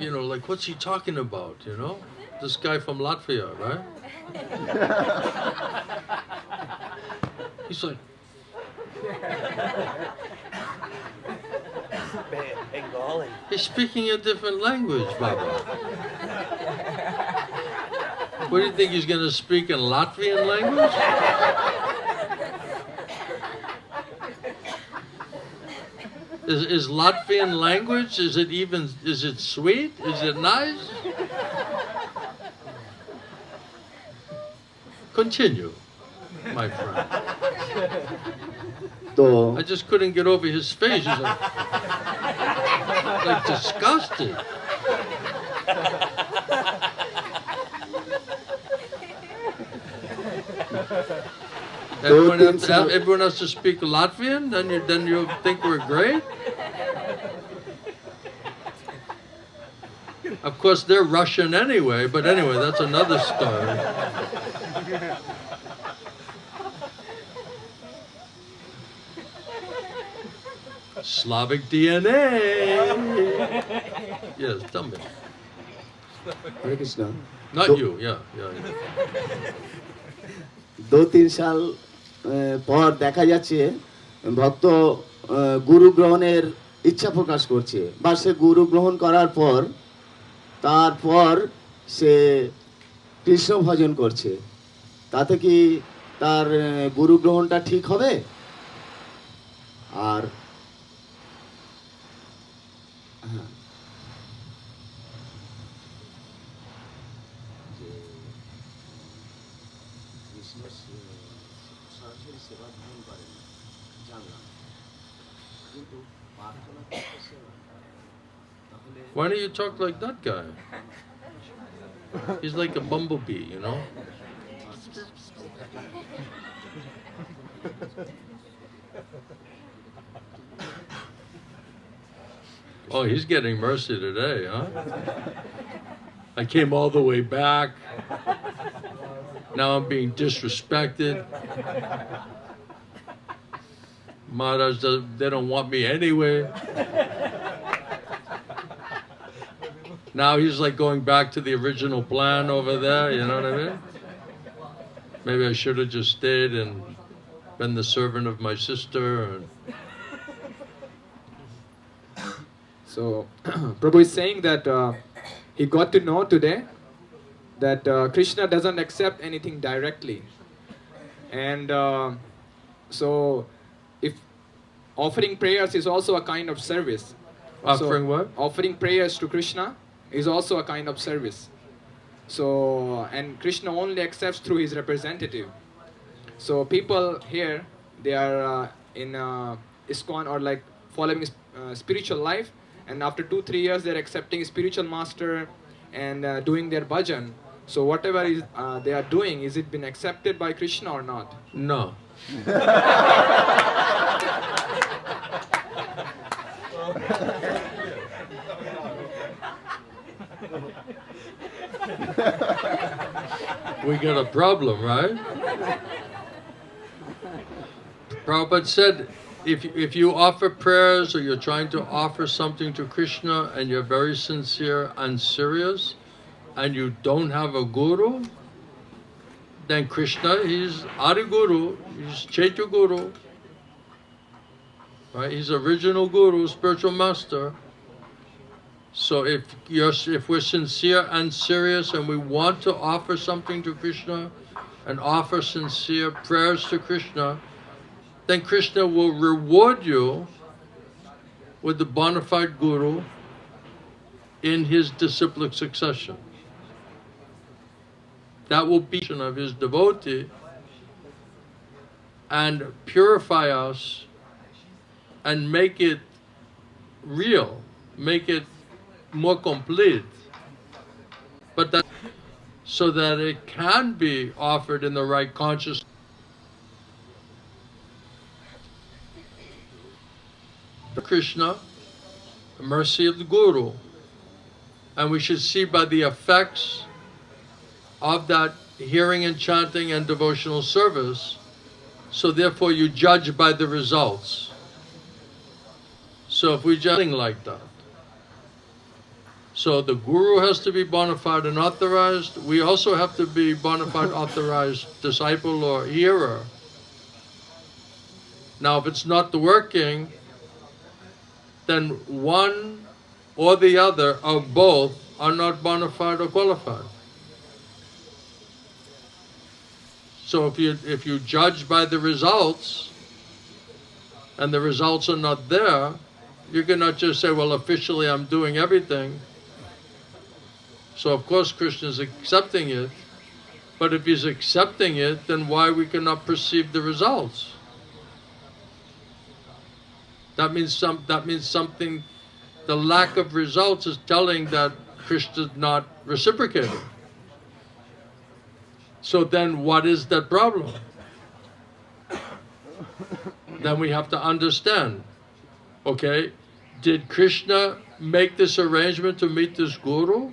you know, like, what's he talking about, you know? This guy from Latvia, right? He's like, Bengali. he's speaking a different language, Baba. What do you think he's going to speak in Latvian language? Is Latvian language, is it sweet? Is it nice? Continue, my friend. তো I just couldn't get over his face. He's like disgusted. Everyone has to speak Latvian, then you think we're great? Of course, they're Russian anyway, but anyway, that's another story. Slavic DNA. Yes, tell me. Hare Krishna Not So- you, yeah. 2-3 সাল পর দেখা যাচ্ছে ভক্ত গুরু গ্রহণের ইচ্ছা প্রকাশ করছে বা সে গুরু গ্রহণ করার পর তারপর সে কৃষ্ণ ভজন করছে, তাতে কি তার গুরু গ্রহণটা ঠিক হবে? আর হ্যাঁ, যে কৃষ্ণ সরাসরি সেবা গ্রহণ করেন জানলাম, কিন্তু প্রার্থনা করতেছে না, তাহলে Why don't you talk like that guy? He's like a bumblebee, you know? Oh, he's getting mercy today, huh? I came all the way back. Now I'm being disrespected. Maharaj, they don't want me anyway. Now he's like going back to the original plan over there, you know what I mean? Maybe I should have just stayed and been the servant of my sister. And So, Prabhu is saying that he got to know today that Krishna doesn't accept anything directly. And so, if offering prayers is also a kind of service. offering what? Offering prayers to Krishna is also a kind of service. So, and Krishna only accepts through his representative. So, people here, they are in ISKCON or like following spiritual life, and after 2-3 years they're accepting spiritual master and doing their bhajan. So whatever is they are doing, is it been accepted by Krishna or not? No. We got a problem, right? Prabhupada said, if you offer prayers or you're trying to offer something to Krishna and you're very sincere and serious and you don't have a guru, then Krishna, he's Adi Guru, he's Chaitya Guru, right? He's original Guru, spiritual master. So if we're sincere and serious and we want to offer something to Krishna and offer sincere prayers to Krishna, then Krishna will reward you with the bona fide Guru in his disciplic succession. That will be of his devotee and purify us and make it real, make it more complete. But that so that it can be offered in the right consciousness. Krishna, the mercy of the Guru, and we should see by the effects of that hearing and chanting and devotional service, so therefore you judge by the results. So if we judge like that, so the Guru has to be bona fide and authorized, we also have to be bona fide authorized disciple or hearer. Now if it's not working, then one or the other or both are not bona fide or qualified. So if you judge by the results, and the results are not there, you cannot just say, well, officially I'm doing everything. So of course Krishna is accepting it, but if he's accepting it, then why we cannot perceive the results? That means something. The lack of results is telling that Krishna is not reciprocating. So then what is that problem? Then we have to understand, okay, did Krishna make this arrangement to meet this guru?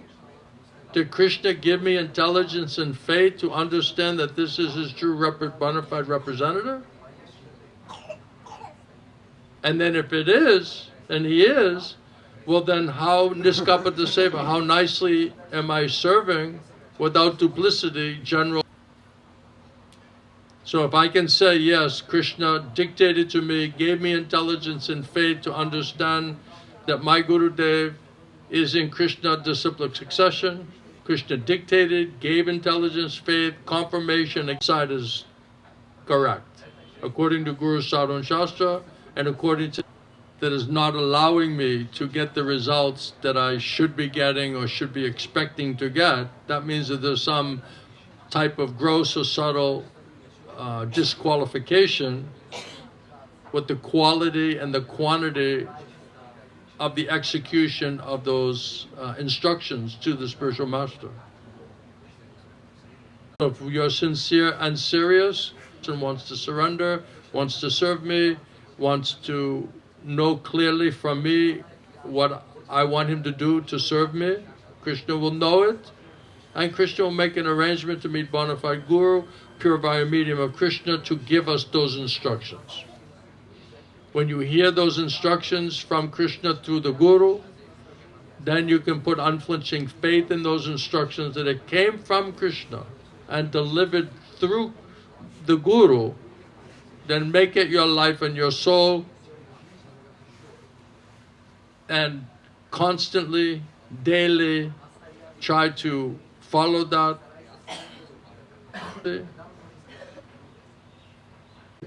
Did Krishna give me intelligence and faith to understand that this is his true bona fide representative? And then if it is, and he is, well then how niskapata seva, how nicely am I serving without duplicity, general? So if I can say, yes, Krishna dictated to me, gave me intelligence and faith to understand that my Gurudev is in Krishna disciplic succession, Krishna dictated, gave intelligence, faith, confirmation, side is correct, according to Guru Sadhana Shastra, and according to that is not allowing me to get the results that I should be getting or should be expecting to get. That means that there's some type of gross or subtle disqualification with the quality and the quantity of the execution of those instructions to the spiritual master. So if you're sincere and serious and wants to surrender, wants to serve me, wants to know clearly from me what I want him to do to serve me, Krishna will know it, and Krishna will make an arrangement to meet bona fide Guru, pure via medium of Krishna, to give us those instructions. When you hear those instructions from Krishna through the Guru, then you can put unflinching faith in those instructions that it came from Krishna and delivered through the Guru. Then make it your life and your soul, and constantly, daily, try to follow that.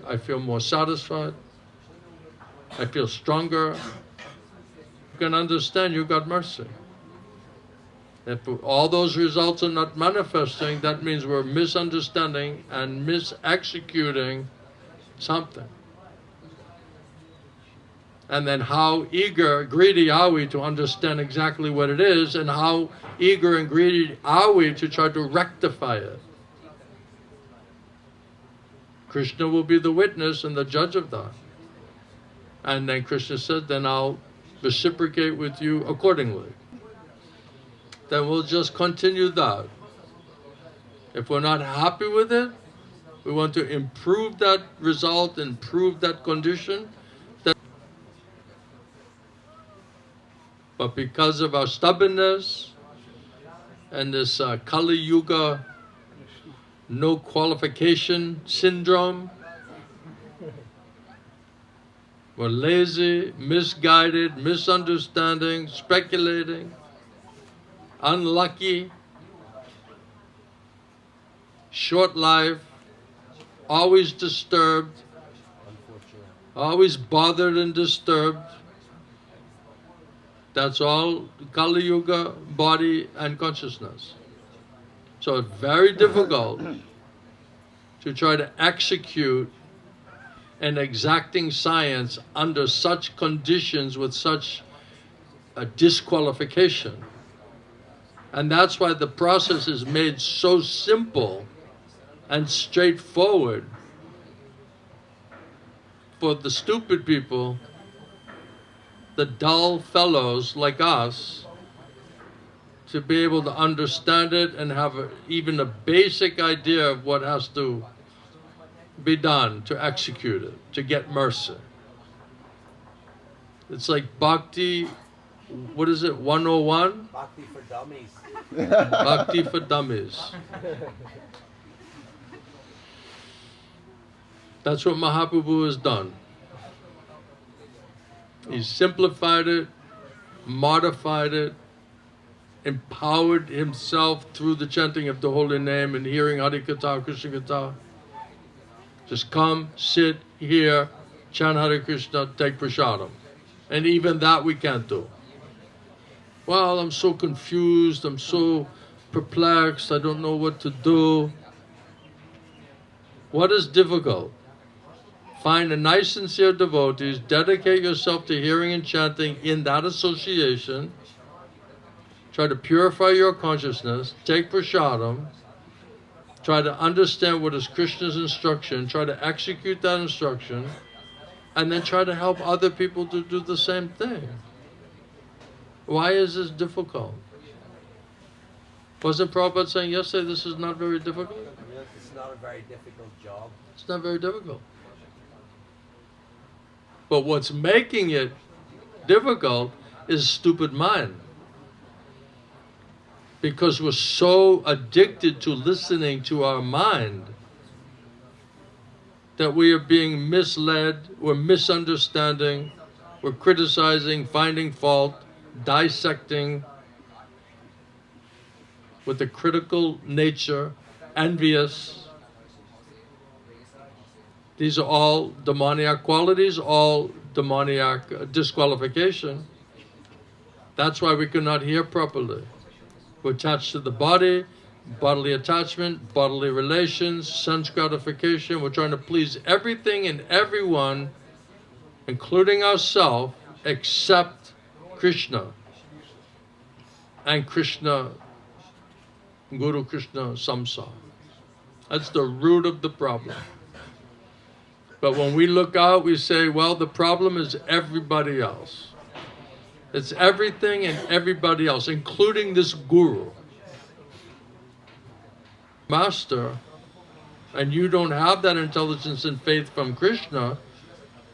I feel more satisfied. I feel stronger. You can understand you got mercy. If all those results are not manifesting, that means we're misunderstanding and misexecuting something. And then how eager, greedy are we to understand exactly what it is, and how eager and greedy are we to try to rectify it? Krishna will be the witness and the judge of that. And then Krishna said, then I'll reciprocate with you accordingly. Then we'll just continue that. If we're not happy with it, we want to improve that result, improve that condition. But because of our stubbornness and this Kali Yuga no qualification syndrome, we're lazy, misguided, misunderstanding, speculating, unlucky, short life, always disturbed, always bothered and disturbed. That's all Kali Yuga, body and consciousness. So it's very difficult to try to execute an exacting science under such conditions with such a disqualification. And that's why the process is made so simple and straightforward for the stupid people, the dull fellows like us, to be able to understand it and have even a basic idea of what has to be done to execute it, to get mercy. It's like Bhakti, what is it, 101? Bhakti for dummies. Bhakti for dummies. That's what Mahaprabhu has done. He's simplified it, modified it, empowered himself through the chanting of the holy name and hearing Hari Katha, Krishna Katha, Just come, sit, hear, chant Hare Krishna, take prasadam. And even that we can't do. Well, I'm so confused, I'm so perplexed, I don't know what to do. What is difficult? Find a nice, sincere devotees, dedicate yourself to hearing and chanting in that association. Try to purify your consciousness, take prasadam, try to understand what is Krishna's instruction, try to execute that instruction, and then try to help other people to do the same thing. Why is this difficult? Wasn't Prabhupada saying yesterday this is not very difficult? It's not a very difficult job. It's not very difficult. But what's making it difficult is stupid mind. Because we're so addicted to listening to our mind that we are being misled, we're misunderstanding, we're criticizing, finding fault, dissecting with a critical nature, envious. These are all demoniac qualities, all demoniac disqualification. That's why we cannot hear properly. We're attached to the body, bodily attachment, bodily relations, sense gratification. We're trying to please everything and everyone, including ourselves, except Krishna. And Krishna, Guru Krishna Samsara. That's the root of the problem. But when we look out, we say, well, the problem is everybody else. It's everything and everybody else, including this guru. Master, and you don't have that intelligence and faith from Krishna,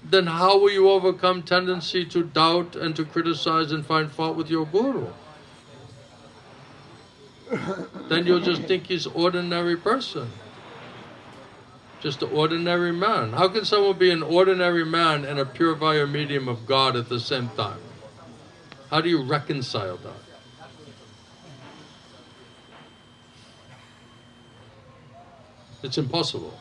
then how will you overcome tendency to doubt and to criticize and find fault with your guru? Then you'll just think he's an ordinary person. Just an ordinary man. How can someone be an ordinary man and a purifier medium of God at the same time? How do you reconcile that? It's impossible.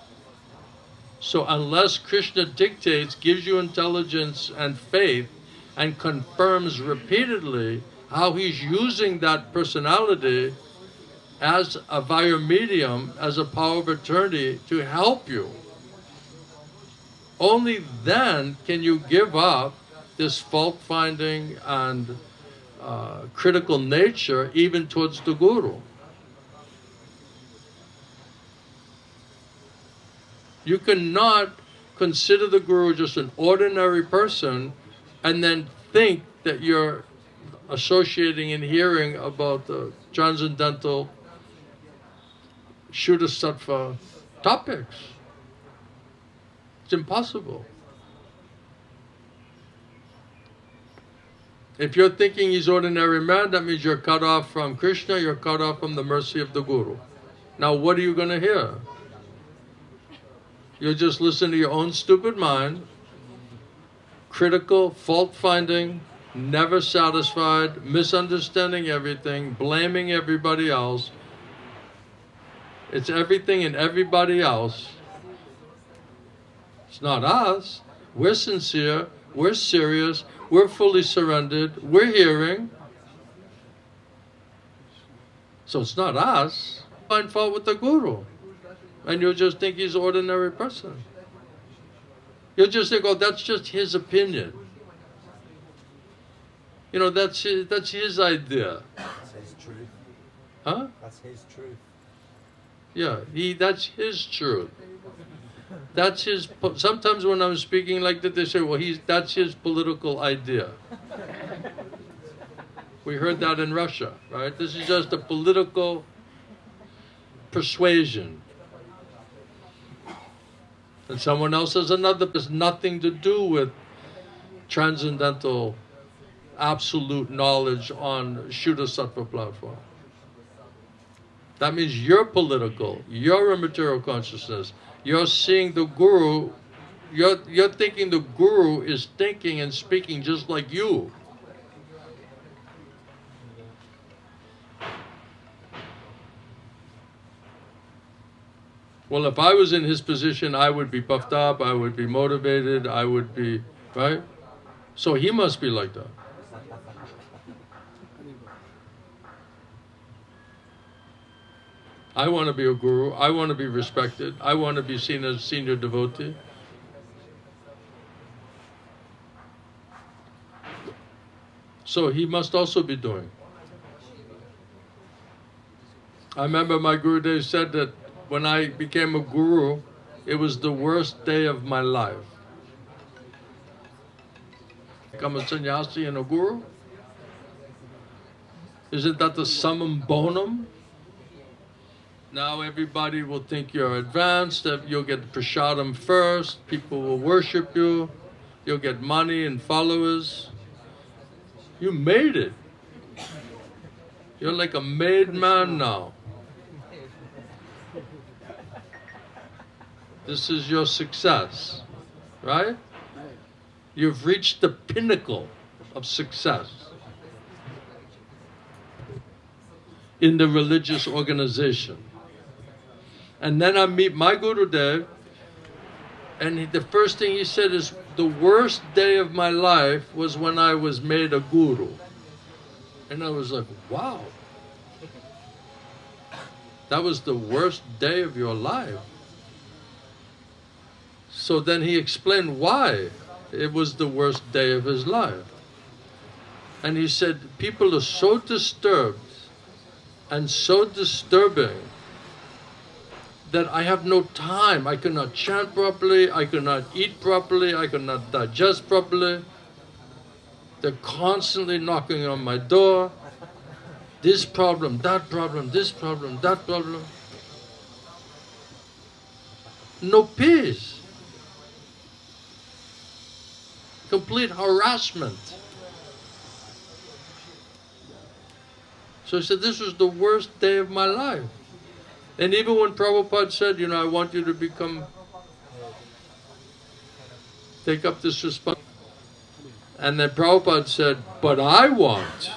So unless Krishna dictates, gives you intelligence and faith, and confirms repeatedly how he's using that personality as a via medium, as a power of attorney to help you, only then can you give up this fault-finding and critical nature even towards the Guru. You cannot consider the Guru just an ordinary person and then think that you're associating and hearing about the transcendental Shuddha Sattva topics. It's impossible. If you're thinking he's ordinary man, that means you're cut off from Krishna, you're cut off from the mercy of the Guru. Now what are you going to hear? You'll just listen to your own stupid mind, critical, fault-finding, never satisfied, misunderstanding everything, blaming everybody else. It's everything and everybody else. It's not us. We're sincere, we're serious, we're fully surrendered, we're hearing. So it's not us. Find fault with the Guru. And you'll just think he's an ordinary person. You'll just think, oh, that's just his opinion. You know, that's his idea. That's his truth. Huh? That's his truth. Yeah, that's his truth. That's his. Sometimes when I'm speaking like that, they say, "Well, that's his political idea." We heard that in Russia, right? This is just a political persuasion. And someone else has another. There's nothing to do with transcendental, absolute knowledge on Shuddha Sattva platform. That means you're political, you're a material consciousness, you're seeing the Guru, you're thinking the Guru is thinking and speaking just like you. Well, if I was in his position, I would be puffed up, I would be motivated, I would be, right? So he must be like that. I want to be a guru, I want to be respected, I want to be seen as a senior devotee. So he must also be doing. I remember my Gurudev said that when I became a guru, it was the worst day of my life. Become a sannyasi and a guru? Isn't that the summum bonum? Now everybody will think you're advanced, that you'll get prasadam first, people will worship you, you'll get money and followers. You made it. You're like a made man now. This is your success, right? You've reached the pinnacle of success in the religious organization. And then I meet my Gurudev, and the first thing he said is, the worst day of my life was when I was made a guru. And I was like, wow. That was the worst day of your life. So then he explained why it was the worst day of his life. And he said, people are so disturbed and so disturbing that I have no time. I cannot chant properly, I cannot eat properly, I cannot digest properly. They're constantly knocking on my door. This problem, that problem, this problem, that problem. No peace. Complete harassment. So he said, this was the worst day of my life. And even when Prabhupada said, you know, I want you to take up this responsibility. And then Prabhupada said, but I want.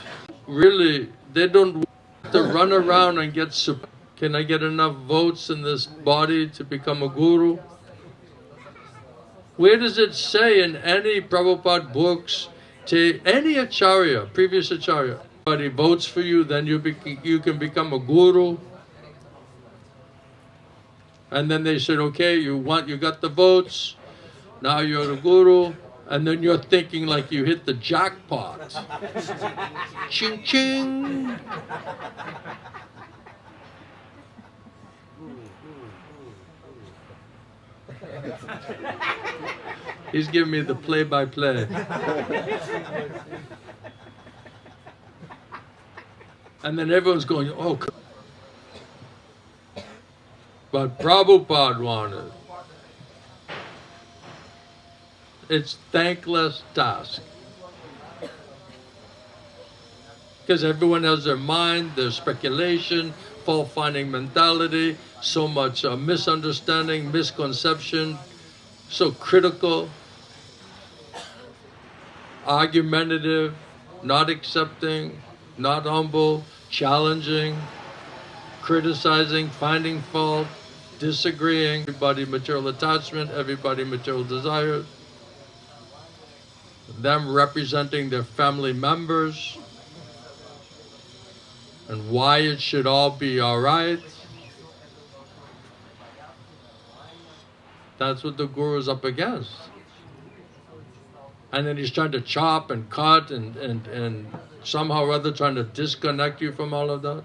Really, they don't want to run around and get support. Can I get enough votes in this body to become a guru? Where does it say in any Prabhupada books, to any acharya, previous acharya, somebody votes for you, then you can become a guru? And then they said, okay, you got the votes, now you're a guru, and then you're thinking like you hit the jackpot. Ching ching! He's giving me the play-by-play. And then everyone's going, oh. But Prabhupada wanted. It's thankless task. Because everyone has their mind, their speculation, fault-finding mentality, so much misunderstanding, misconception, so critical, argumentative, not accepting, not humble, challenging, criticizing, finding fault, disagreeing, everybody material attachment, everybody material desires, them representing their family members, and why it should all be all right. That's what the guru is up against. And then he's trying to chop and cut and somehow or other trying to disconnect you from all of that.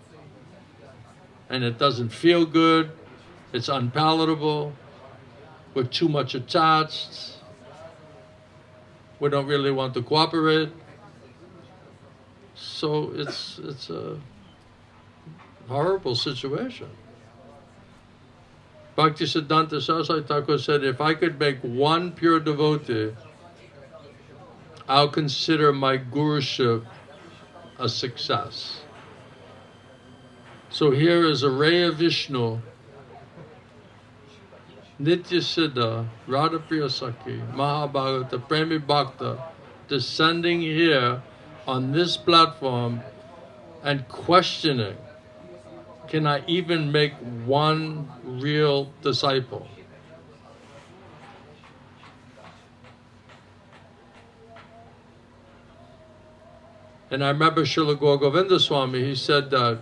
And it doesn't feel good. It's unpalatable. We're too much attached. We don't really want to cooperate. So it's a horrible situation. Bhaktisiddhanta Saraswati Thakur said, if I could make one pure devotee, I'll consider my guruship a success. So here is a ray of Vishnu, Nitya Siddha, Radhapriya Sakhi, Mahabhagata, Premi Bhakta, descending here on this platform and questioning can I even make one real disciple? And I remember Srila Gaur Govinda Swami, he said that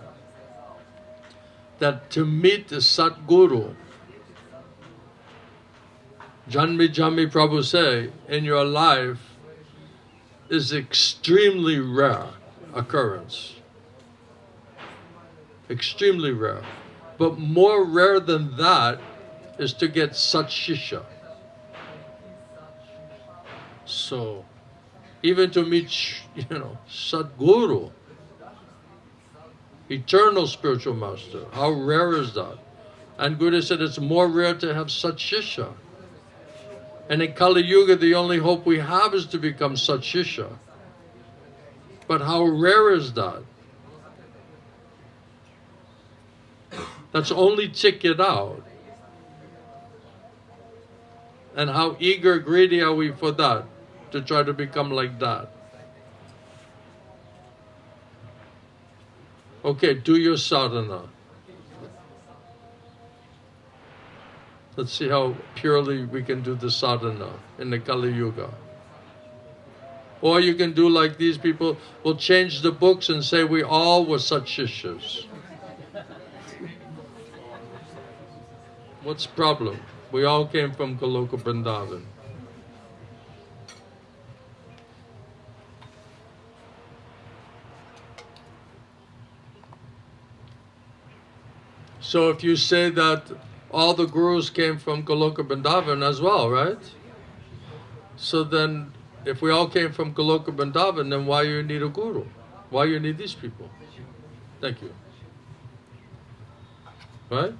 to meet the Satguru, Janmi Janmi Prabhu say, in your life is extremely rare occurrence. Extremely rare. But more rare than that is to get Sat Shisha. So, even to meet, Sadguru, eternal spiritual master, how rare is that? And Guru said it's more rare to have Sat Shisha. And in Kali Yuga, the only hope we have is to become Sat Shisha. But how rare is that? That's only ticket out. And how eager, greedy are we for that, to try to become like that? Okay, do your sadhana. Let's see how purely we can do the sadhana in the Kali Yuga. Or you can do like these people, will change the books and say we all were such shishas. What's the problem? We all came from Goloka Vrindavan. So if you say that all the gurus came from Goloka Vrindavan as well, right? So then, if we all came from Goloka Vrindavan, then why you need a guru? Why you need these people? Thank you. Right?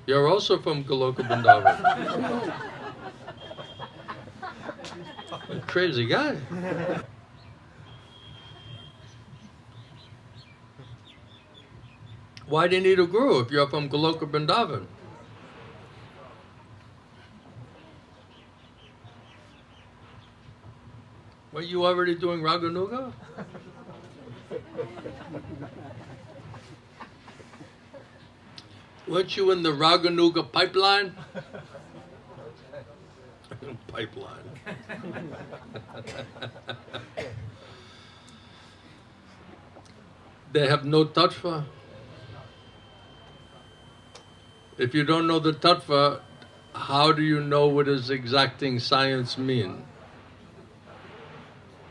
You're also from Goloka Vrindavan. Crazy guy. Why do you need a guru if you're from Goloka Vrindavan? Were you already doing Raganuga? Weren't you in the Raganuga pipeline? Pipeline. They have no tattva. If you don't know the tattva, how do you know what does exacting science mean?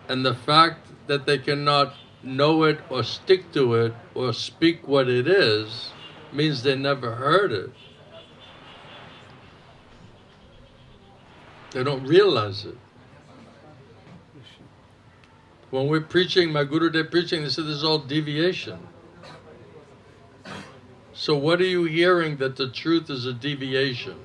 And the fact that they cannot know it or stick to it or speak what it is means they never heard it. They don't realize it. When we're preaching, my Gurudev preaching, they said this is all deviation. So what are you hearing that the truth is a deviation?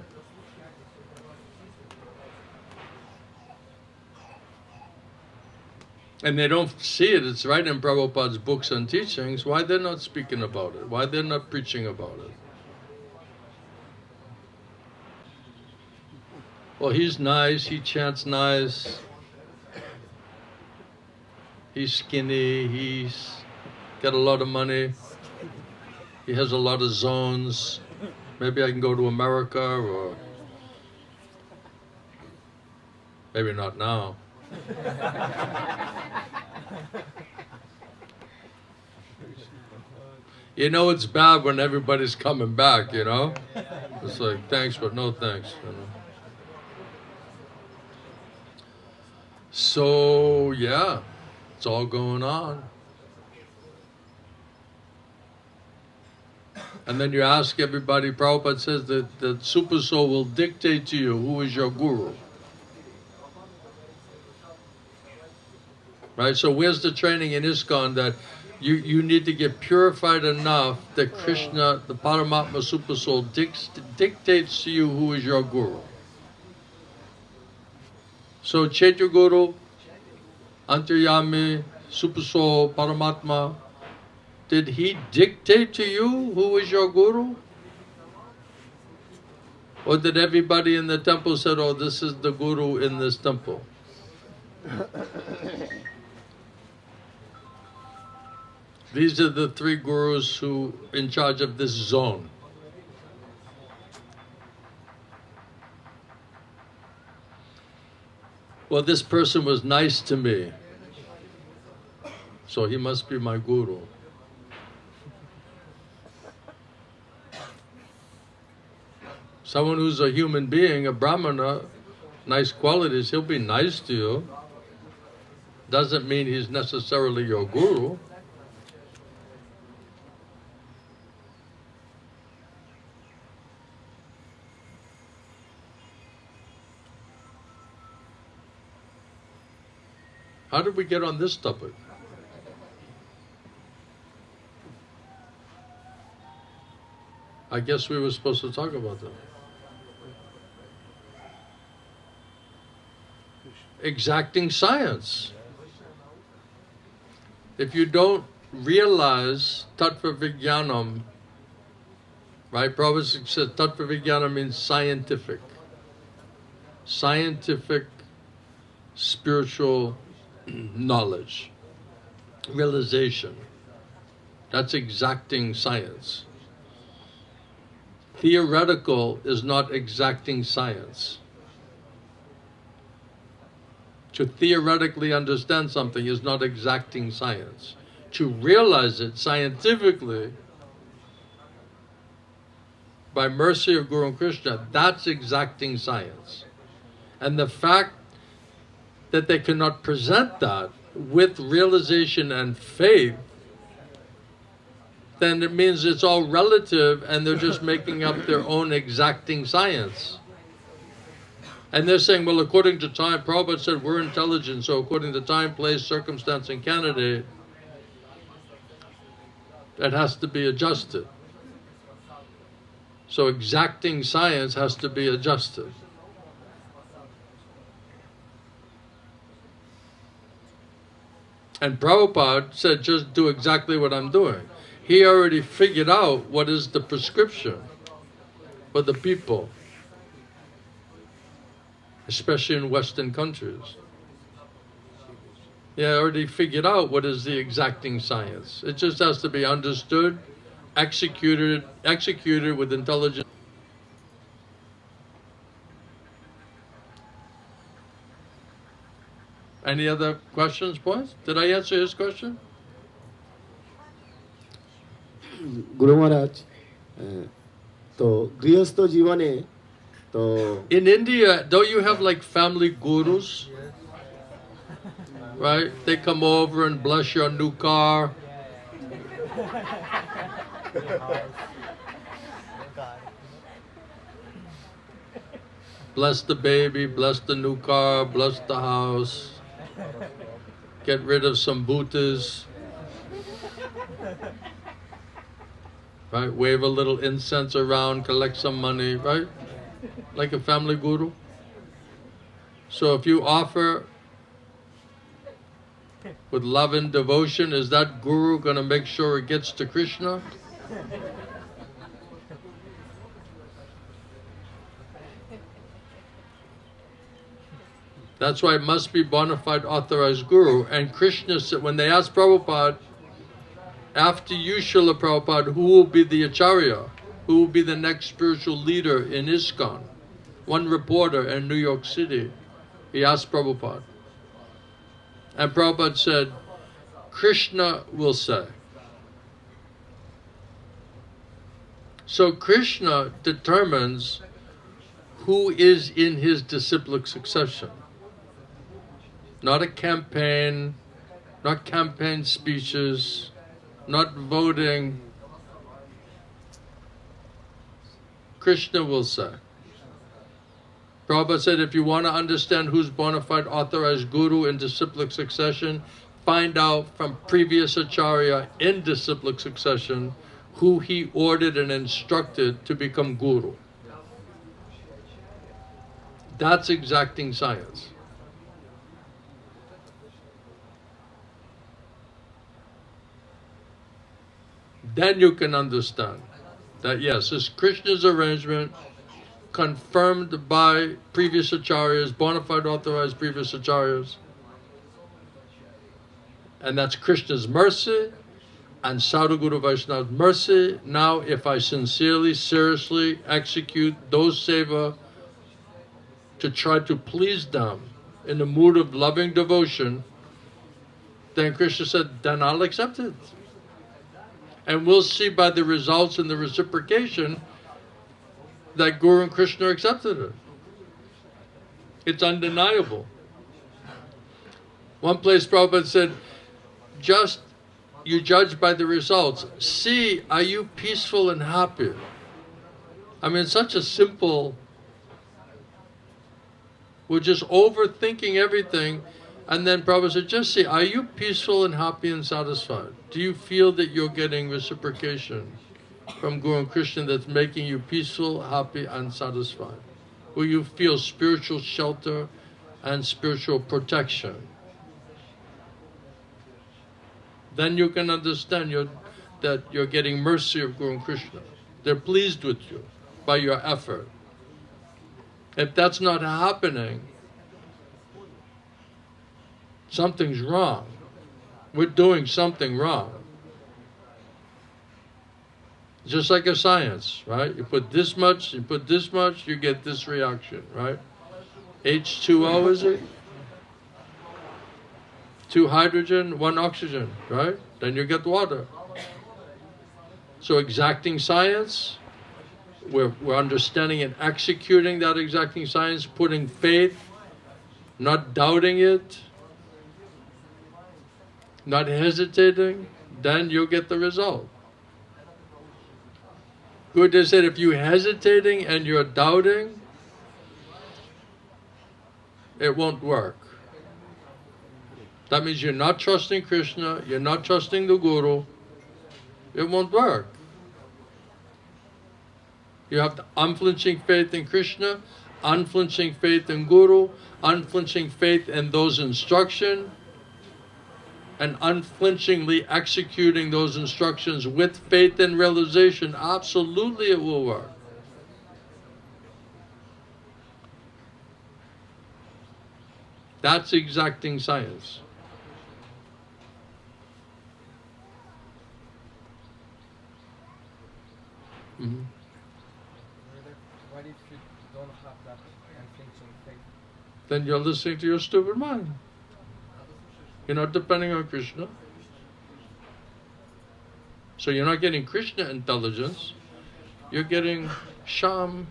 And they don't see it, it's right in Prabhupada's books and teachings. Why they're not speaking about it? Why they're not preaching about it? Well, he's nice, he chants nice. He's skinny, he's got a lot of money. He has a lot of zones. Maybe I can go to America, or maybe not now. You know it's bad when everybody's coming back, you know? It's like, thanks, but no thanks, you know? So, yeah, it's all going on. And then you ask everybody, Prabhupada says that the Super Soul will dictate to you who is your guru. Right? So where's the training in ISKCON that you need to get purified enough that Krishna, the Paramatma Super Soul, dictates to you who is your guru. So Chaitya Guru, Antaryami, Super Soul, Paramatma, did he dictate to you who is your guru? Or did everybody in the temple said, oh, this is the guru in this temple? These are the three gurus who in charge of this zone. Well, this person was nice to me, so he must be my guru. Someone who's a human being, a brahmana, nice qualities, he'll be nice to you. Doesn't mean he's necessarily your guru. How did we get on this topic? I guess we were supposed to talk about that. Exacting science. If you don't realize tattva vijnanam, right? Prabhupada says tattva vijnanam means scientific. Scientific, spiritual knowledge, realization. That's exacting science. Theoretical is not exacting science. To theoretically understand something is not exacting science. To realize it scientifically, by mercy of Guru and Krishna, that's exacting science. And the fact that they cannot present that with realization and faith, then it means it's all relative and they're just making up their own exacting science. And they're saying, well, according to time, Prabhupada said we're intelligent, so according to time, place, circumstance, and candidate, that has to be adjusted. So exacting science has to be adjusted. And Prabhupada said, just do exactly what I'm doing. He already figured out what is the prescription for the people, especially in Western countries. He already figured out what is the exacting science. It just has to be understood, executed with intelligence. Any other questions, points? Did I answer his question? গুরু মহারাজ তো গৃহস্থ জীবনে তো In India, don't you have like family gurus? Right? They come over and bless your new car. Bless the baby, bless the new car, bless the house. Get rid of some bhutas. Right? Wave a little incense around, collect some money, right? Like a family guru. So if you offer with love and devotion, is that guru going to make sure it gets to Krishna? That's why it must be bona fide authorized guru. And Krishna said, when they asked Prabhupada, after you, Srila Prabhupada, who will be the Acharya? Who will be the next spiritual leader in ISKCON? One reporter in New York City, he asked Prabhupada. And Prabhupada said, Krishna will say. So Krishna determines who is in his disciplic succession. Not a campaign, not campaign speeches, not voting. Krishna will say. Prabhupada said, if you want to understand who's bona fide authorized guru in disciplic succession, find out from previous acharya in disciplic succession who he ordered and instructed to become guru. That's exacting science. Then you can understand that yes, it's Krishna's arrangement, confirmed by previous acharyas, bona fide authorized previous acharyas, and that's Krishna's mercy, and Sadhu Guru Vaishnava's mercy. Now, if I sincerely, seriously execute those seva to try to please them in the mood of loving devotion, then Krishna said, then I'll accept it. And we'll see by the results and the reciprocation that Guru and Krishna accepted it. It's undeniable. One place Prabhupada said, just you judge by the results. See, are you peaceful and happy? I mean, it's such a simple, we're just overthinking everything. And then Prabhupada said, just see, are you peaceful and happy and satisfied? Do you feel that you're getting reciprocation from Guru and Krishna that's making you peaceful, happy, and satisfied? Will you feel spiritual shelter and spiritual protection? Then you can understand that you're getting mercy of Guru and Krishna. They're pleased with you by your effort. If that's not happening, something's wrong. We're doing something wrong. Just like a science, right? You put this much, you get this reaction, right? H2O, is it? 2 hydrogen, 1 oxygen, right? Then you get water. So exacting science, we're understanding and executing that exacting science, putting faith, not doubting it, not hesitating, then you'll get the result. Buddha said if you're hesitating and you're doubting, it won't work. That means you're not trusting Krishna, you're not trusting the Guru, it won't work. You have the unflinching faith in Krishna, unflinching faith in Guru, unflinching faith in those instructions, and unflinchingly executing those instructions with faith and realization. Absolutely it will work. That's exacting science. Mm-hmm. What if you don't have that unflinching faith? Then you're listening to your stupid mind. You're not depending on Krishna. So you're not getting Krishna intelligence, you're getting Sham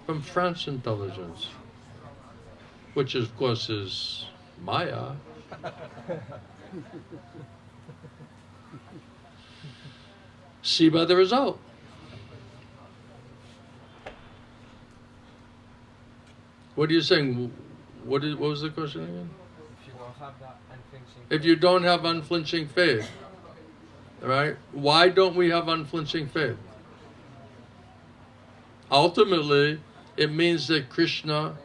from France intelligence, which of course is Maya. See by the result. What are you saying? What was the question again? If you don't have that unflinching If you don't have unflinching faith, right? Why don't we have unflinching faith? Ultimately, it means that Krishna,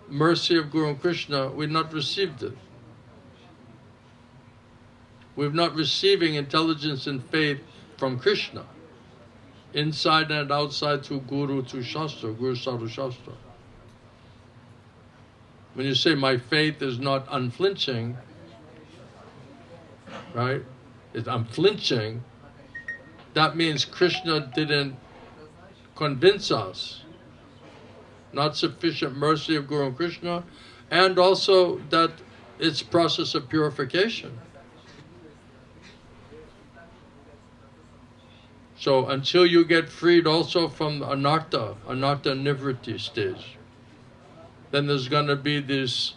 mercy of Guru and Krishna, we've not received it. We're not receiving intelligence and faith from Krishna, inside and outside, through Guru, through Shastra, Guru Sadhu Shastra. When you say my faith is not unflinching, right? I'm flinching, that means Krishna didn't convince us. Not sufficient mercy of Guru and Krishna, and also that it's process of purification. So until you get freed also from anartha nivriti stage, then there's going to be this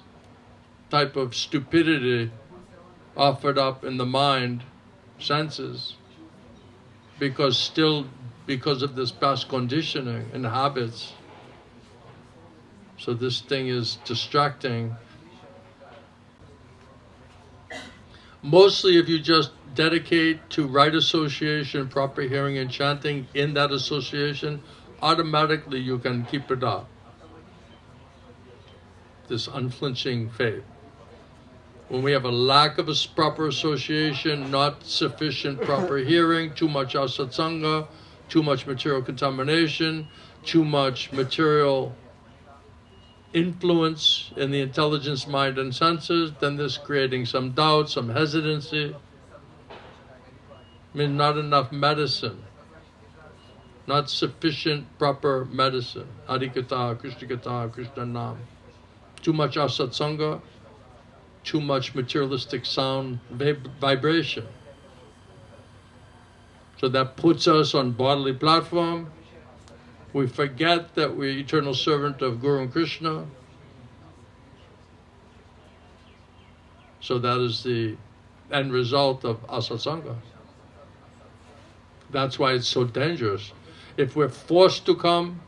type of stupidity offered up in the mind, senses, because of this past conditioning and habits. So this thing is distracting. Mostly if you just dedicate to right association, proper hearing and chanting in that association, automatically you can keep it up. This unflinching faith. When we have a lack of a proper association, not sufficient proper hearing, too much asatsanga, too much material contamination, too much material influence in the intelligence, mind and senses, then this creating some doubt, some hesitancy. Means not enough medicine. Not sufficient proper medicine. Hari katha, Krishna Nam. Too much asatsanga, too much materialistic sound vibration. So that puts us on bodily platform. We forget that we're eternal servant of Guru and Krishna. So that is the end result of asatsanga. That's why it's so dangerous. If we're forced to come,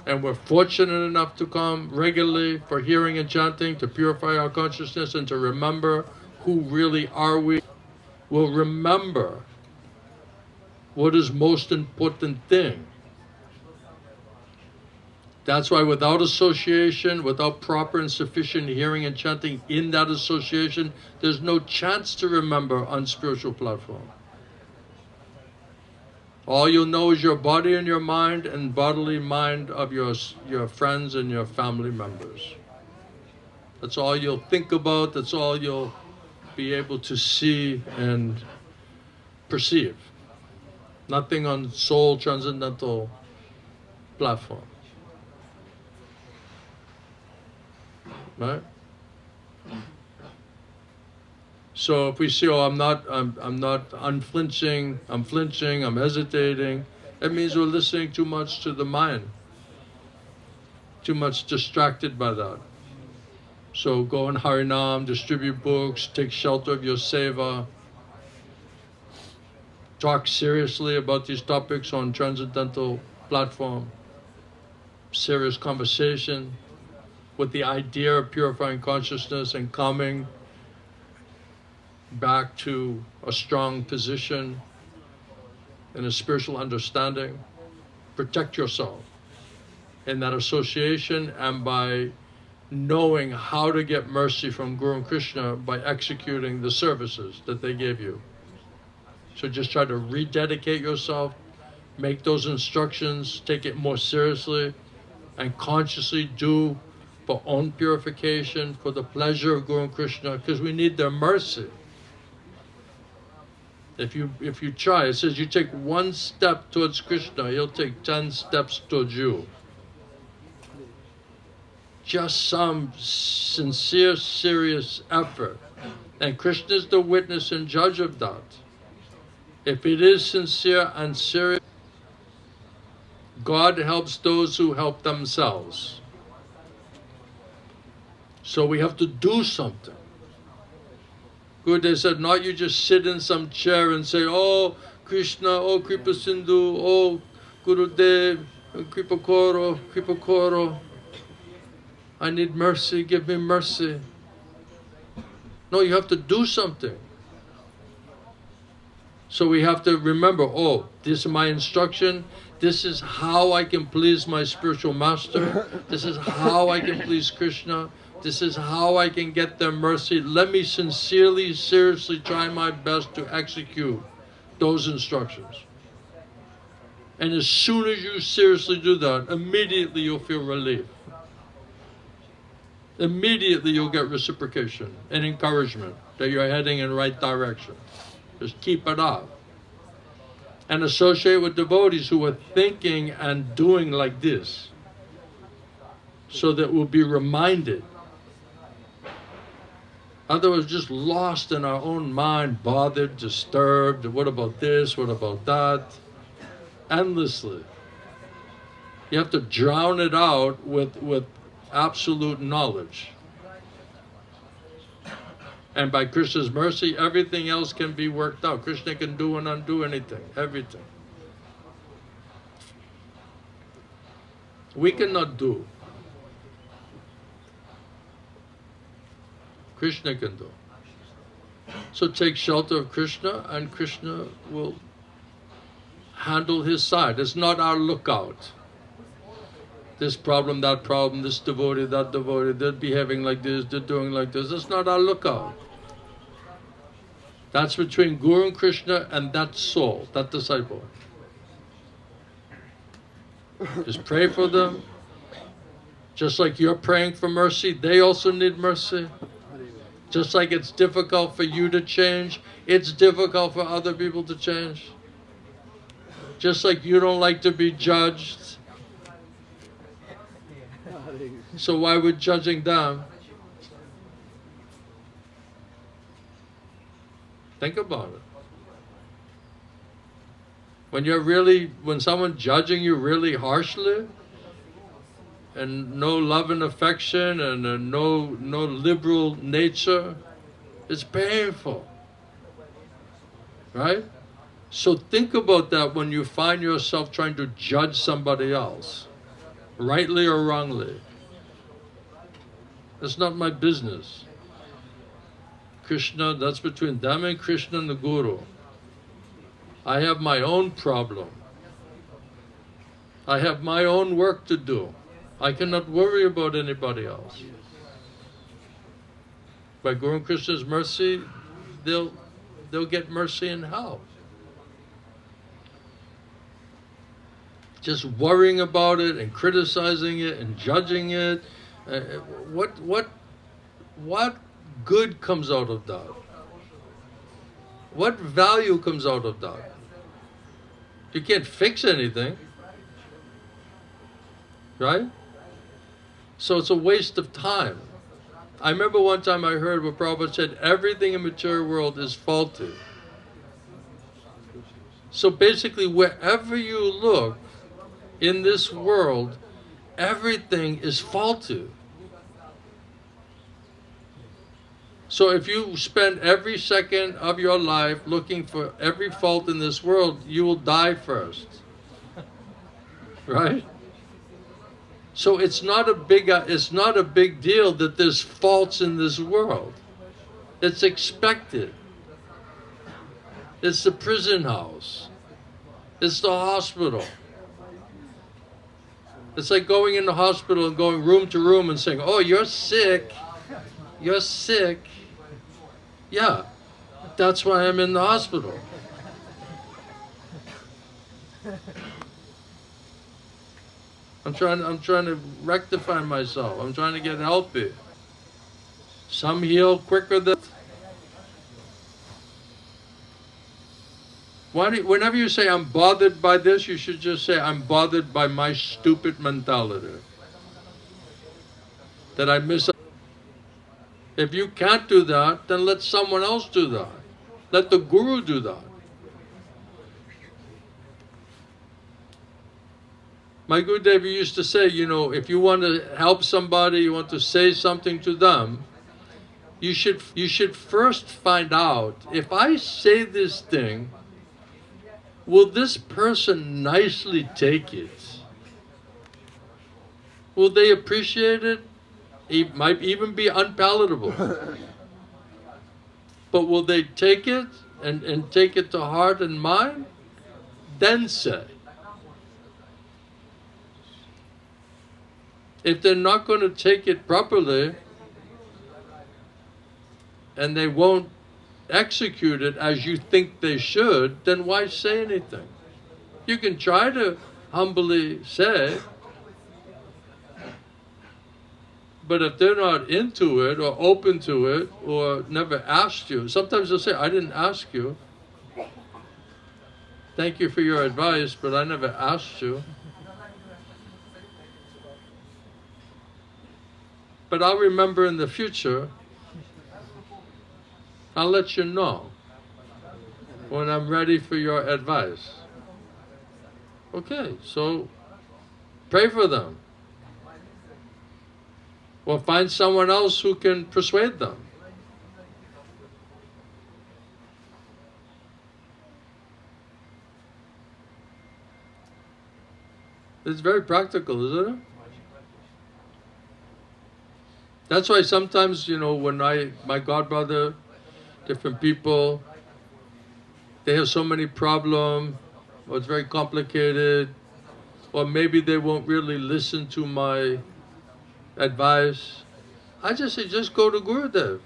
and we're fortunate enough to come regularly for hearing and chanting to purify our consciousness and to remember who really are we, we'll remember what is most important thing. That's why without association, without proper and sufficient hearing and chanting in that association, there's no chance to remember on spiritual platform. All you'll know is your body and your mind and bodily mind of your friends and your family members. That's all you'll think about, that's all you'll be able to see and perceive. Nothing on soul transcendental platform. Right? So if we see, oh, I'm not unflinching, I'm flinching, I'm hesitating, that means we're listening too much to the mind. Too much distracted by that. So go in Harinam, distribute books, take shelter of your seva. Talk seriously about these topics on transcendental platform. Serious conversation with the idea of purifying consciousness and coming back to a strong position in a spiritual understanding. Protect yourself in that association and by knowing how to get mercy from Guru and Krishna by executing the services that they gave you. So just try to rededicate yourself, make those instructions, take it more seriously, and consciously do for own purification, for the pleasure of Guru and Krishna, because we need their mercy. If you try, it says you take one step towards Krishna, he'll take 10 steps towards you. Just some sincere, serious effort. And Krishna is the witness and judge of that. If it is sincere and serious, God helps those who help themselves. So we have to do something. Gurudev said, not you just sit in some chair and say, oh Krishna, oh Kripa Sindhu, oh Gurudev, Kripa Koro, Kripa Koro. I need mercy, give me mercy. No, you have to do something. So we have to remember, oh, this is my instruction. This is how I can please my spiritual master. This is how I can please Krishna. This is how I can get their mercy. Let me sincerely, seriously try my best to execute those instructions. And as soon as you seriously do that, immediately you'll feel relief. Immediately you'll get reciprocation and encouragement that you're heading in the right direction. Just keep it up. And associate with devotees who are thinking and doing like this, so that we'll be reminded. Otherwise, just lost in our own mind, bothered, disturbed. What about this? What about that? Endlessly. You have to drown it out with absolute knowledge. And by Krishna's mercy, everything else can be worked out. Krishna can do and undo anything, everything. We cannot do. Krishna can do. So take shelter of Krishna and Krishna will handle his side. It's not our lookout. This problem, this devotee, that devotee, they're behaving like this, they're doing like this. That's not our lookout. That's between Guru and Krishna and that soul, that disciple. Just pray for them. Just like you're praying for mercy, they also need mercy. Just like it's difficult for you to change, it's difficult for other people to change. Just like you don't like to be judged. So why would judging them? Think about it. When someone's judging you really harshly, and no love and affection, and no liberal nature, it's painful. Right? So think about that when you find yourself trying to judge somebody else, rightly or wrongly. That's not my business. Krishna, that's between them and Krishna and the Guru. I have my own problem. I have my own work to do. I cannot worry about anybody else. By Guru and Krishna's mercy, they'll get mercy and help. Just worrying about it and criticizing it and judging it, what good comes out of that? What value comes out of that? You can't fix anything, right? So it's a waste of time. I remember one time I heard where Prabhupada said, everything in the material world is faulty. So basically, wherever you look in this world, everything is faulty. So if you spend every second of your life looking for every fault in this world, you will die first. Right? So it's not a big deal that there's faults in this world. It's expected. It's the prison house. It's the hospital. It's like going in the hospital and going room to room and saying, "Oh, you're sick. You're sick." Yeah, that's why I'm in the hospital. I'm trying to rectify myself. I'm trying to get healthy. Some heal quicker than... Whenever you say, I'm bothered by this, you should just say, I'm bothered by my stupid mentality. That I miss... If you can't do that, then let someone else do that. Let the Guru do that. My Gurudev used to say, if you want to help somebody, you want to say something to them, you should first find out, if I say this thing, will this person nicely take it? Will they appreciate it? It might even be unpalatable. But will they take it and take it to heart and mind? Then say. If they're not going to take it properly and they won't execute it as you think they should, then why say anything? You can try to humbly say, but if they're not into it or open to it or never asked you, sometimes they'll say, I didn't ask you. Thank you for your advice, but I never asked you. But I'll remember in the future, I'll let you know when I'm ready for your advice. Okay, so pray for them. Or find someone else who can persuade them. It's very practical, isn't it? That's why sometimes, when my godbrother, different people, they have so many problems, or it's very complicated, or maybe they won't really listen to my advice. I just say, just go to Gurudev.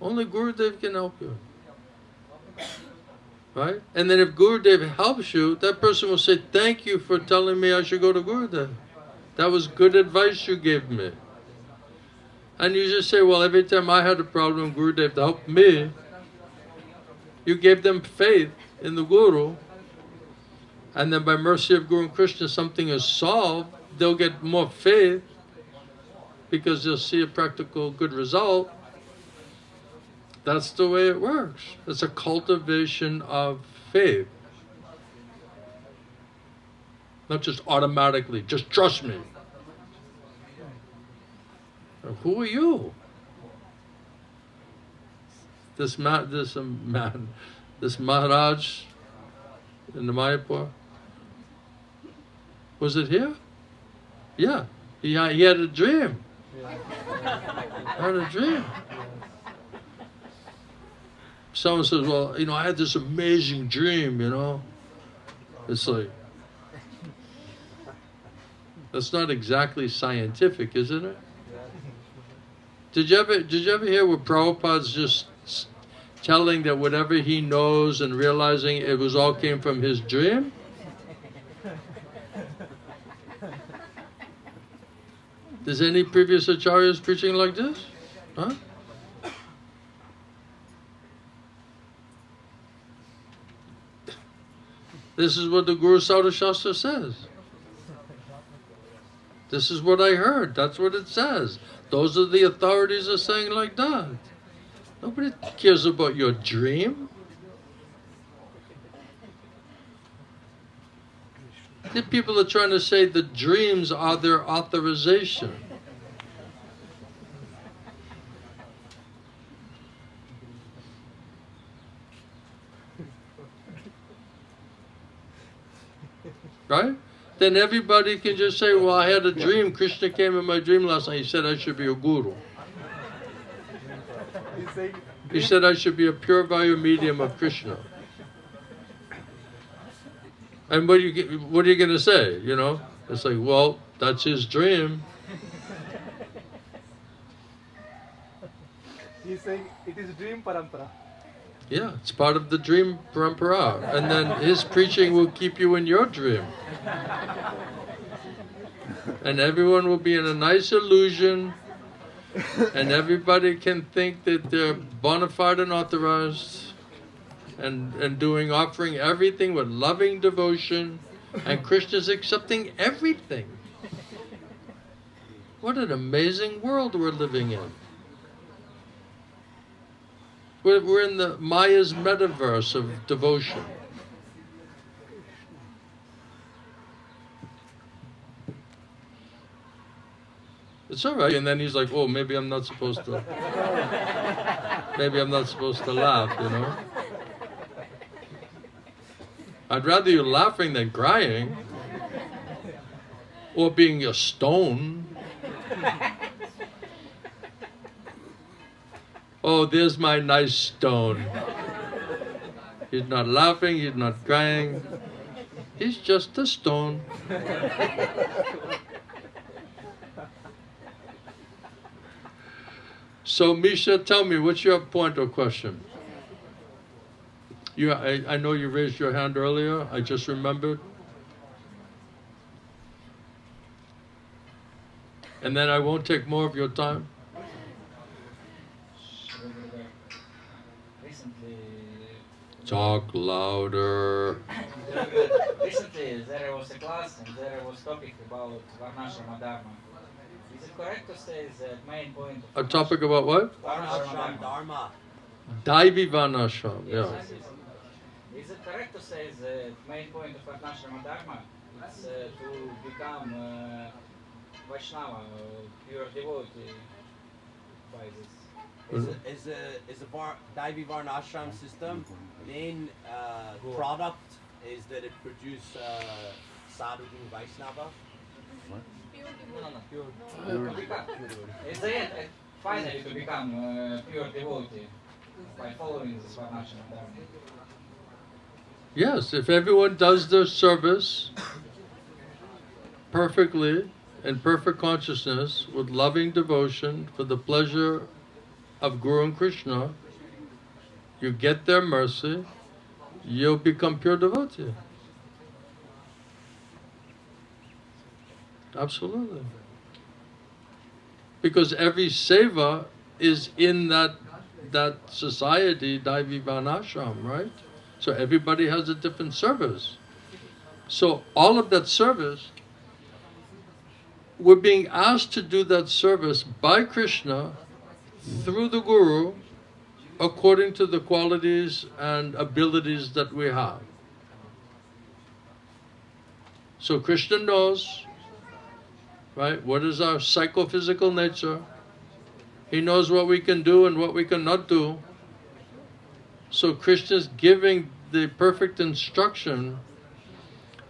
Only Gurudev can help you. Right? And then if Gurudev helps you, that person will say, thank you for telling me I should go to Gurudev. That was good advice you gave me. And you just say, well, every time I had a problem, Gurudev helped me. You gave them faith in the Guru, and then by mercy of Guru and Krishna, something is solved. They'll get more faith because they'll see a practical good result. That's the way it works. It's a cultivation of faith. Not just automatically, just trust me. Who are you? This Maharaj in the Mayapur, was it here? Yeah, he had a dream. Had a dream. Someone says, well, I had this amazing dream, It's like, that's not exactly scientific, isn't it? Did you ever hear where Prabhupada's just telling that whatever he knows and realizing it was all came from his dream? Does any previous acharyas preaching like this? Huh? This is what the Guru Sauda Shastra says. This is what I heard. That's what it says. Those are the authorities that are saying like that. Nobody cares about your dream. The people are trying to say the dreams are their authorization. Right? Then everybody can just say, well, I had a dream. Krishna came in my dream last night. He said I should be a guru. He said I should be a pure value medium of Krishna. And what are you going to say, It's like, well, that's his dream. He's saying it is dream parampara. Yeah, it's part of the dream parampara. And then his preaching will keep you in your dream. And everyone will be in a nice illusion. And everybody can think that they're bona fide and authorized. And offering everything with loving devotion. And Krishna's accepting everything. What an amazing world we're living in. We're in the Maya's metaverse of devotion. It's all right. And then he's like, oh, maybe I'm not supposed to laugh, I'd rather you laughing than crying. Or being a stone. Oh, there's my nice stone. He's not laughing, he's not crying. He's just a stone. So, Misha, tell me, what's your point or question? I know you raised your hand earlier. I just remembered. And then I won't take more of your time. Talk louder. Recently, there was a class and there was topic about Varnashrama Dharma. Is it correct to say that main point of A topic about what? Varnashrama Dharma? Daivi Varnashram, yeah. Is it correct to say that main point of Varnashrama Dharma is to become Vaishnava, pure devotee by this? Is the Daivi Varnashram system main product is that it produces sadhu and Vaishnava? No. It's the end, finally to become pure devotee by following this Varnashrama Dharma. Yes, if everyone does their service perfectly, in perfect consciousness, with loving devotion for the pleasure of Guru and Krishna, you get their mercy, you'll become pure devotee. Absolutely. because every seva is in that society, Daivi Varnashram, right? So everybody has a different service. So all of that service, we're being asked to do that service by Krishna through the Guru according to the qualities and abilities that we have. So Krishna knows, right, what is our psychophysical nature. He knows what we can do and what we cannot do. So Krishna is giving the perfect instruction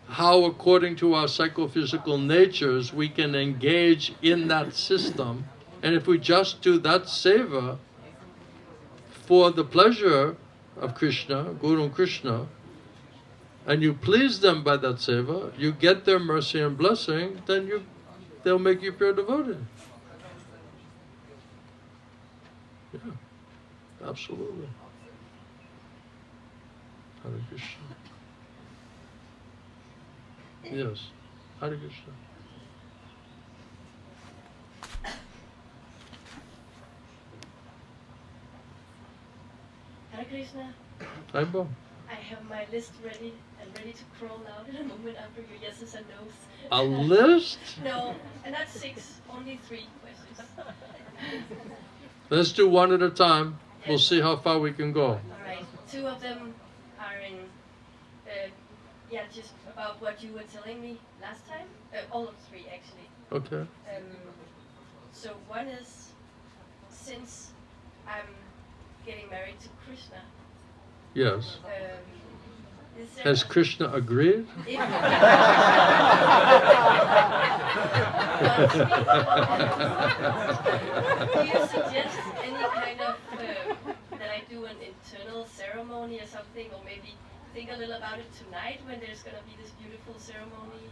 how, according to our psychophysical natures, we can engage in that system. And if we just do that seva for the pleasure of Krishna, Guru Krishna, and you please them by that seva, you get their mercy and blessing, then they'll make you pure devotee. Yeah, absolutely. Hare Krishna. Yes, Hare Krishna. Hare Krishna. Hi, Bo. I have my list ready and ready to crawl out in a moment after your yeses and nos. A list? No, and that's 6, only 3 questions. Let's do one at a time. We'll see how far we can go. Alright, 2 of them are in, just about what you were telling me last time. All of 3 actually. Okay. So one is, since I'm getting married to Krishna, Yes. is there Has Krishna agreed? if do you suggest any kind of that I do an internal ceremony or something, or maybe think a little about it tonight when there's gonna be this beautiful ceremony,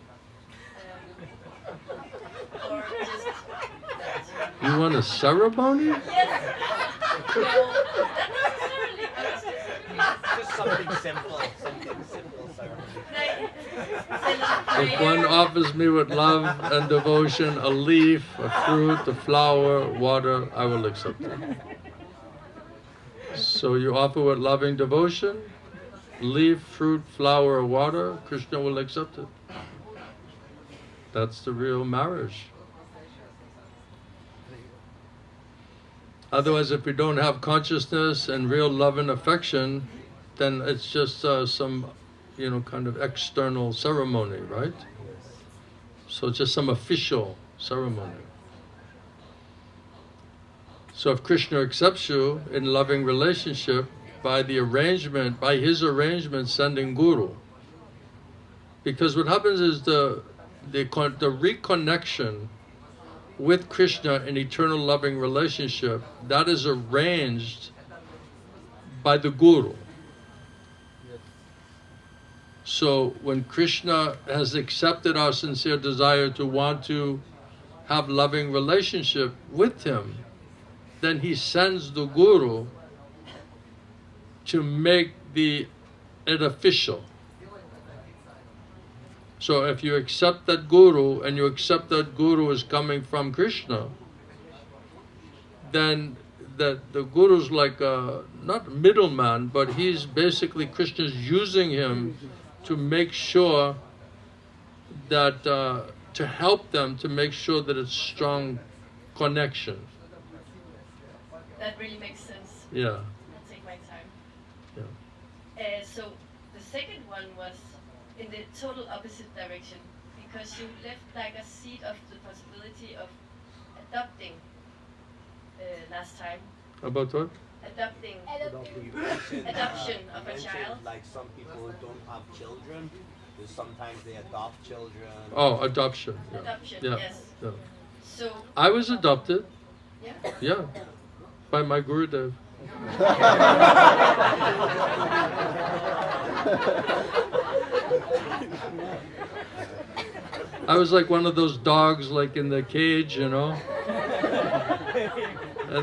or just that? You want a ceremony? Yes. No, not necessarily. I was just curious. Just something simple, sir. Like, say a little If prayer. one offers me with love and devotion a leaf, a fruit, a flower, water, I will accept it. So you offer with loving devotion, leaf, fruit, flower, or water, Krishna will accept it. That's the real marriage. Otherwise, if we don't have consciousness and real love and affection, then it's just some, kind of external ceremony, right? So it's just some official ceremony. So if Krishna accepts you in loving relationship by his arrangement, sending Guru. Because what happens is the reconnection with Krishna in eternal loving relationship, that is arranged by the Guru. So when Krishna has accepted our sincere desire to want to have loving relationship with him, then he sends the Guru to make it official. So if you accept that Guru and you accept that Guru is coming from Krishna, then the Guru's like not a middleman, but he's basically, Krishna's using him to make sure that, to help them to make sure that it's strong connection. That really makes sense. Yeah. I'll take my time. Yeah. So the second one was in the total opposite direction, because you left like a seed of the possibility of adopting last time. About what? Adopting. You mentioned, Adoption you of a mentioned, child. like some people don't have children, because sometimes they adopt children. Oh, adoption. Yeah. Adoption, Yeah. yes. Yeah. So, I was adopted. yeah. Yeah. By my Gurudev. I was like one of those dogs, like in the cage, And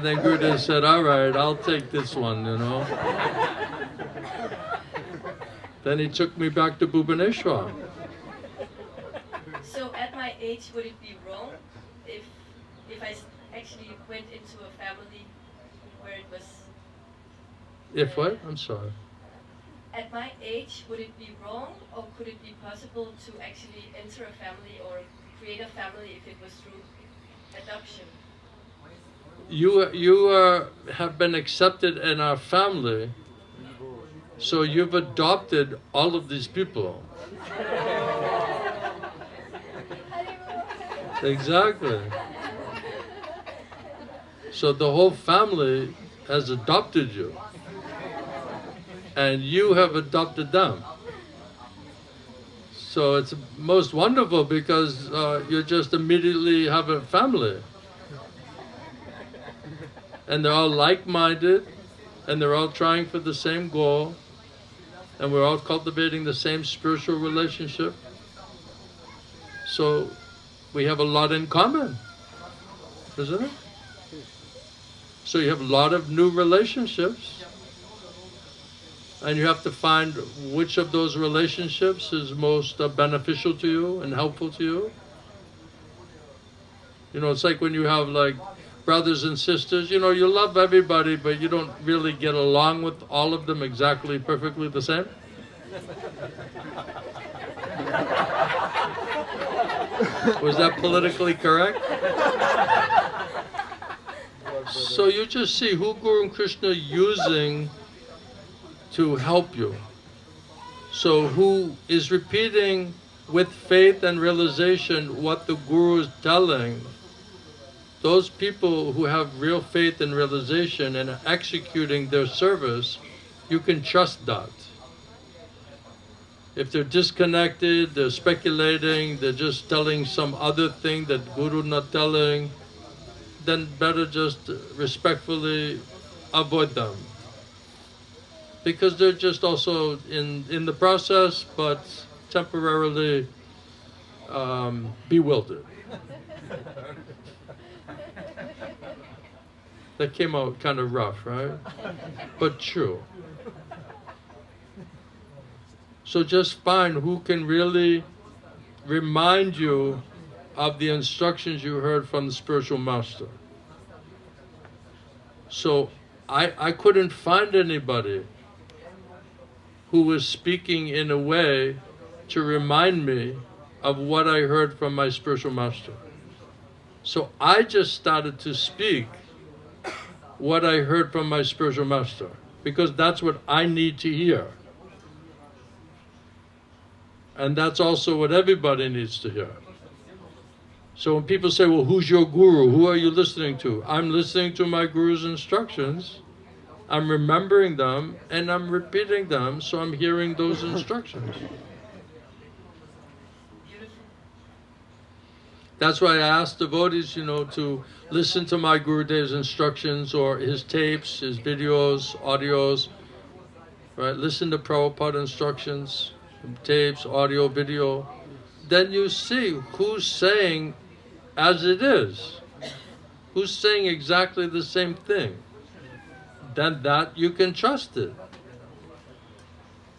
then Gurudev said, "All right, I'll take this one, Then he took me back to Bhubaneswar. So at my age, would it be wrong if I actually went into a family where it was. If what? I'm sorry. At my age, would it be wrong, or could it be possible to actually enter a family or create a family if it was through adoption? You have been accepted in our family, so you've adopted all of these people. Exactly. So the whole family has adopted you, and you have adopted them. So it's most wonderful because you just immediately have a family. And they're all like-minded, and they're all trying for the same goal, and we're all cultivating the same spiritual relationship. So we have a lot in common, isn't it? So you have a lot of new relationships, and you have to find which of those relationships is most beneficial to you and helpful to you. You know, it's like when you have like brothers and sisters, you know, you love everybody, but you don't really get along with all of them exactly perfectly the same. Was that politically correct? So you just see who Guru and Krishna are using to help you. So who is repeating with faith and realization what the Guru is telling. Those people who have real faith and realization and are executing their service, you can trust that. If they're disconnected, they're speculating, they're just telling some other thing that Guru not telling, then better just respectfully avoid them. Because they're just also in the process, but temporarily bewildered. That came out kind of rough, right? But true. So just find who can really remind you of the instructions you heard from the spiritual master. So I couldn't find anybody who was speaking in a way to remind me of what I heard from my spiritual master. So I just started to speak what I heard from my spiritual master, because that's what I need to hear. And that's also what everybody needs to hear. So when people say, well, who's your guru? Who are you listening to? I'm listening to my guru's instructions. I'm remembering them and I'm repeating them, so I'm hearing those instructions. That's why I ask devotees, you know, to listen to my Gurudev's instructions or his tapes, his videos, audios, right? Listen to Prabhupada instructions, tapes, audio, video. Then you see who's saying as it is, who's saying exactly the same thing. Then that you can trust it.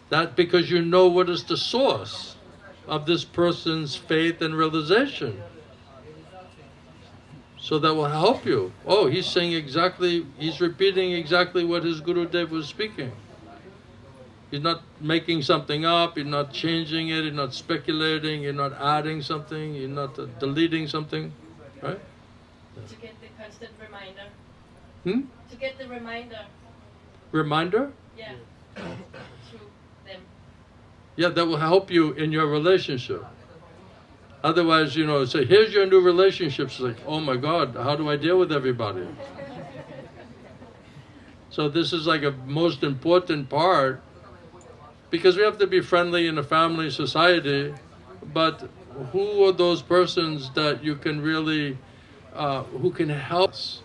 That because you know what is the source of this person's faith and realization. So that will help you. Oh, he's saying exactly, he's repeating exactly what his Gurudev was speaking. He's not making something up, he's not changing it, he's not speculating, he's not adding something, he's not deleting something, right? To get the constant reminder. To get the reminder. Reminder? Yeah. Through them. Yeah, that will help you in your relationship. Otherwise, you know, say, here's your new relationship. It's like, oh my God, how do I deal with everybody? So this is like a most important part, because we have to be friendly in a family society, but who are those persons that you can really, who can help us?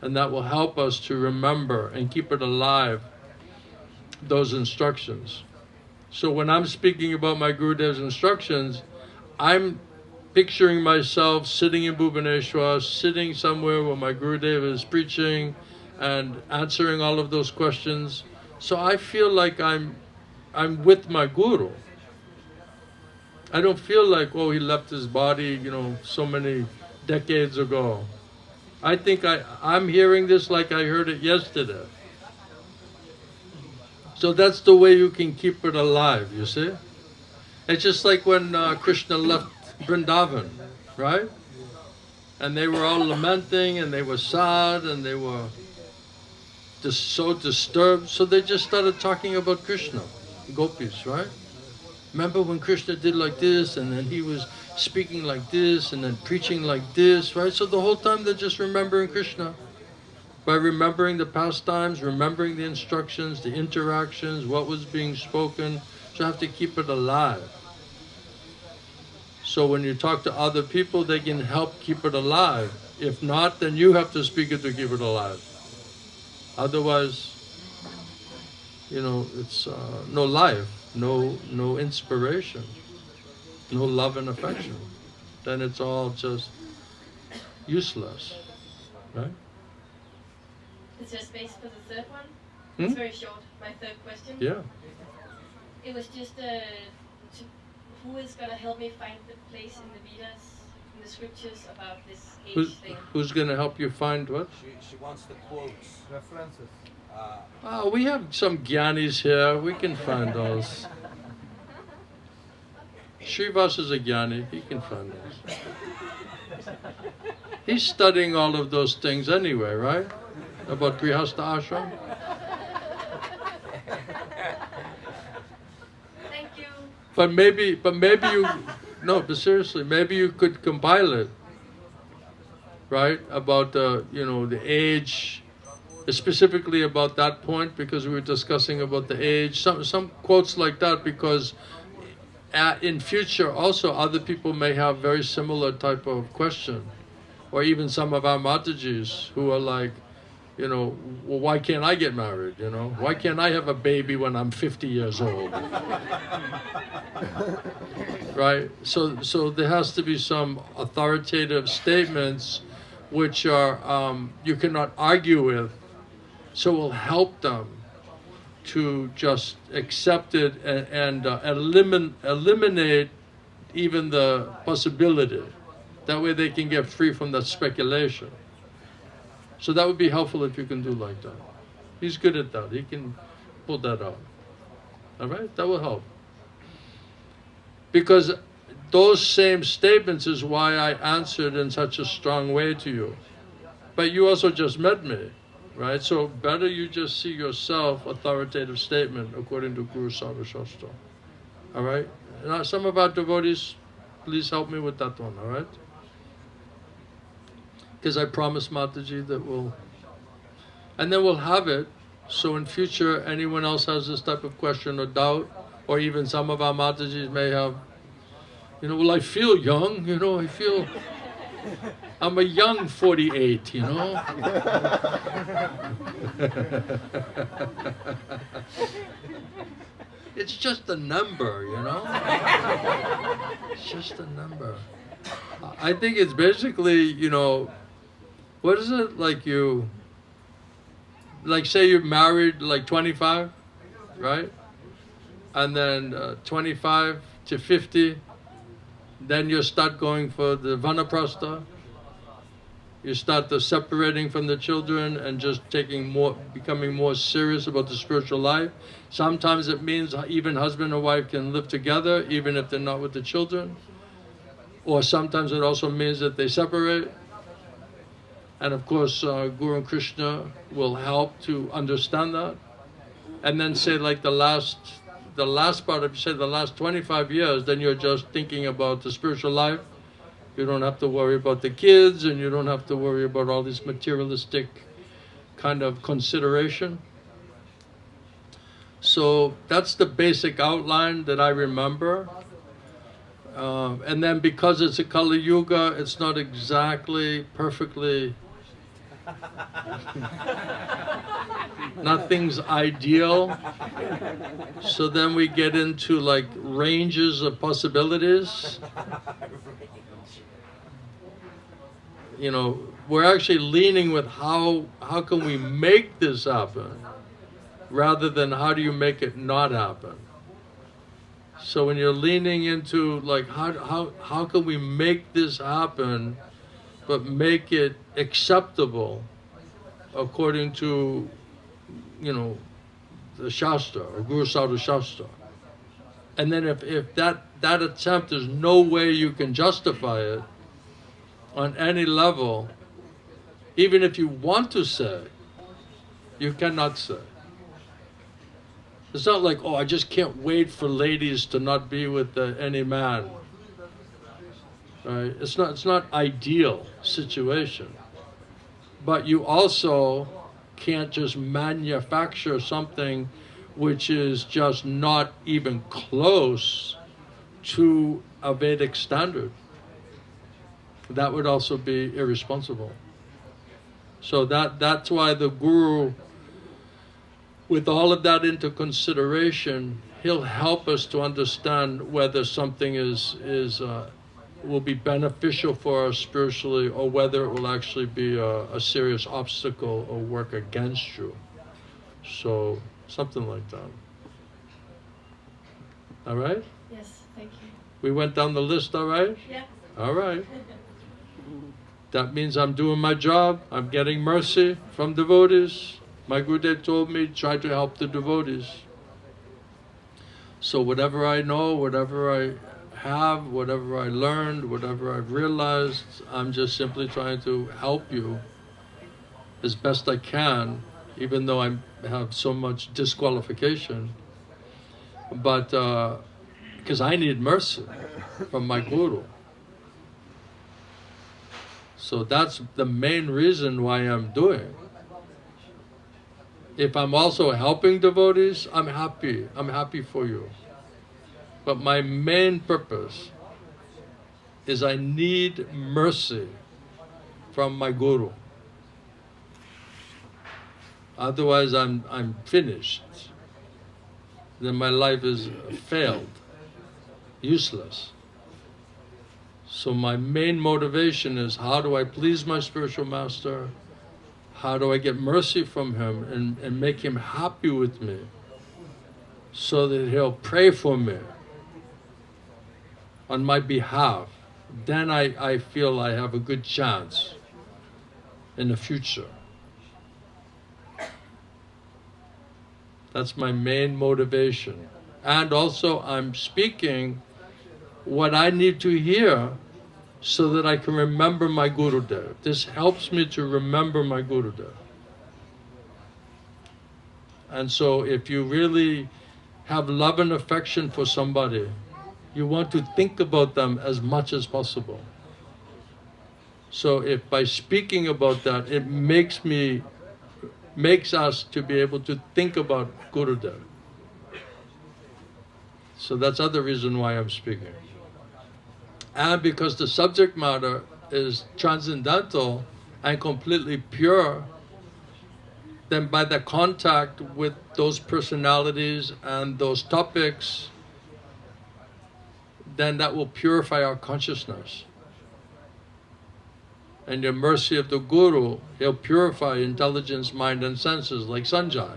And that will help us to remember and keep it alive, those instructions. So when I'm speaking about my Gurudev's instructions, I'm picturing myself sitting in Bhubaneswar, sitting somewhere where my Gurudev is preaching and answering all of those questions. So I feel like I'm with my Guru. I don't feel like, oh, he left his body, you know, so many decades ago. I think I'm hearing this like I heard it yesterday. So that's the way you can keep it alive, you see? It's just like when Krishna left Vrindavan, right? And they were all lamenting and they were sad and they were just so disturbed. So they just started talking about Krishna, gopis, right? Remember when Krishna did like this and then he was speaking like this and then preaching like this, right? So the whole time they're just remembering Krishna. By remembering the pastimes, remembering the instructions, the interactions, what was being spoken. So you have to keep it alive. So when you talk to other people, they can help keep it alive. If not, then you have to speak it to keep it alive. Otherwise, you know, it's no life, no inspiration, no love and affection. Then it's all just useless, right? Is there space for the third one? Hmm? It's very short. My third question. Yeah. It was just who is gonna help me find the place in the Vedas, in the scriptures about this age thing? Who's going to help you find what? She wants the quotes. References. Oh, we have some Gyanis here. We can find those. Srivas is a Gyani. He can find those. He's studying all of those things anyway, right? About Grihastha Ashram. Thank you. But maybe you, no, but seriously, maybe you could compile it, right? About the, you know, the age, specifically about that point, because we were discussing about the age. Some quotes like that, because in future also other people may have very similar type of question, or even some of our Matajis who are like, you know, well, why can't I get married? You know, why can't I have a baby when I'm 50 years old? Right? So there has to be some authoritative statements which are you cannot argue with, so will help them to just accept it and eliminate even the possibility. That way they can get free from that speculation. So that would be helpful if you can do like that. He's good at that. He can pull that out. All right? That will help. Because those same statements is why I answered in such a strong way to you. But you also just met me, right? So better you just see yourself authoritative statement according to Guru Sarva Shastra. All right? Now, some of our devotees, please help me with that one, all right? Because I promised Mataji that we'll, and then we'll have it, so in future anyone else has this type of question or doubt, or even some of our Matajis may have, you know, well, I feel young, you know, I feel, I'm a young 48, you know. It's just a number, you know. It's just a number. I think it's basically, you know, what is it, like you, like say you're married like 25, right? And then 25 to 50, then you start going for the vanaprastha. You start the separating from the children and just becoming more serious about the spiritual life. Sometimes it means even husband and wife can live together even if they're not with the children. Or sometimes it also means that they separate. And of course, Guru and Krishna will help to understand that. And then say like the last part, if you say the last 25 years, then you're just thinking about the spiritual life. You don't have to worry about the kids, and you don't have to worry about all this materialistic kind of consideration. So that's the basic outline that I remember. And then because it's a Kali Yuga, it's not exactly perfectly, nothing's ideal. So then we get into like ranges of possibilities. You know, we're actually leaning with how can we make this happen, rather than how do you make it not happen. So when you're leaning into like how can we make this happen but make it acceptable according to, the Shastra or Guru Sadhu Shastra. And then if that attempt, there's no way you can justify it on any level, even if you want to say, you cannot say. It's not like, oh, I just can't wait for ladies to not be with any man. Right? It's not ideal situation. But you also can't just manufacture something which is just not even close to a Vedic standard. That would also be irresponsible. So that's why the Guru, with all of that into consideration, he'll help us to understand whether something will be beneficial for us spiritually, or whether it will actually be a serious obstacle or work against you. So something like that. All right? Yes, thank you. We went down the list, all right? Yeah. All right. That means I'm doing my job. I'm getting mercy from devotees. My Gurudev told me, try to help the devotees. So whatever I know, whatever I have, whatever I learned, whatever I've realized, I'm just simply trying to help you as best I can, even though I have so much disqualification. But because I need mercy from my Guru. So that's the main reason why I'm doing it. If I'm also helping devotees, I'm happy. I'm happy for you. But my main purpose is I need mercy from my Guru. Otherwise, I'm finished. Then my life is failed, useless. So my main motivation is, how do I please my spiritual master? How do I get mercy from him and make him happy with me, so that he'll pray for me on my behalf? Then I feel I have a good chance in the future. That's my main motivation. And also I'm speaking what I need to hear so that I can remember my Gurudev. This helps me to remember my Gurudev. And so if you really have love and affection for somebody, you want to think about them as much as possible. So if by speaking about that, it makes us to be able to think about Gurudev. So that's other reason why I'm speaking. And because the subject matter is transcendental and completely pure, then by the contact with those personalities and those topics, then that will purify our consciousness. And the mercy of the Guru, he'll purify intelligence, mind and senses like Sanjay.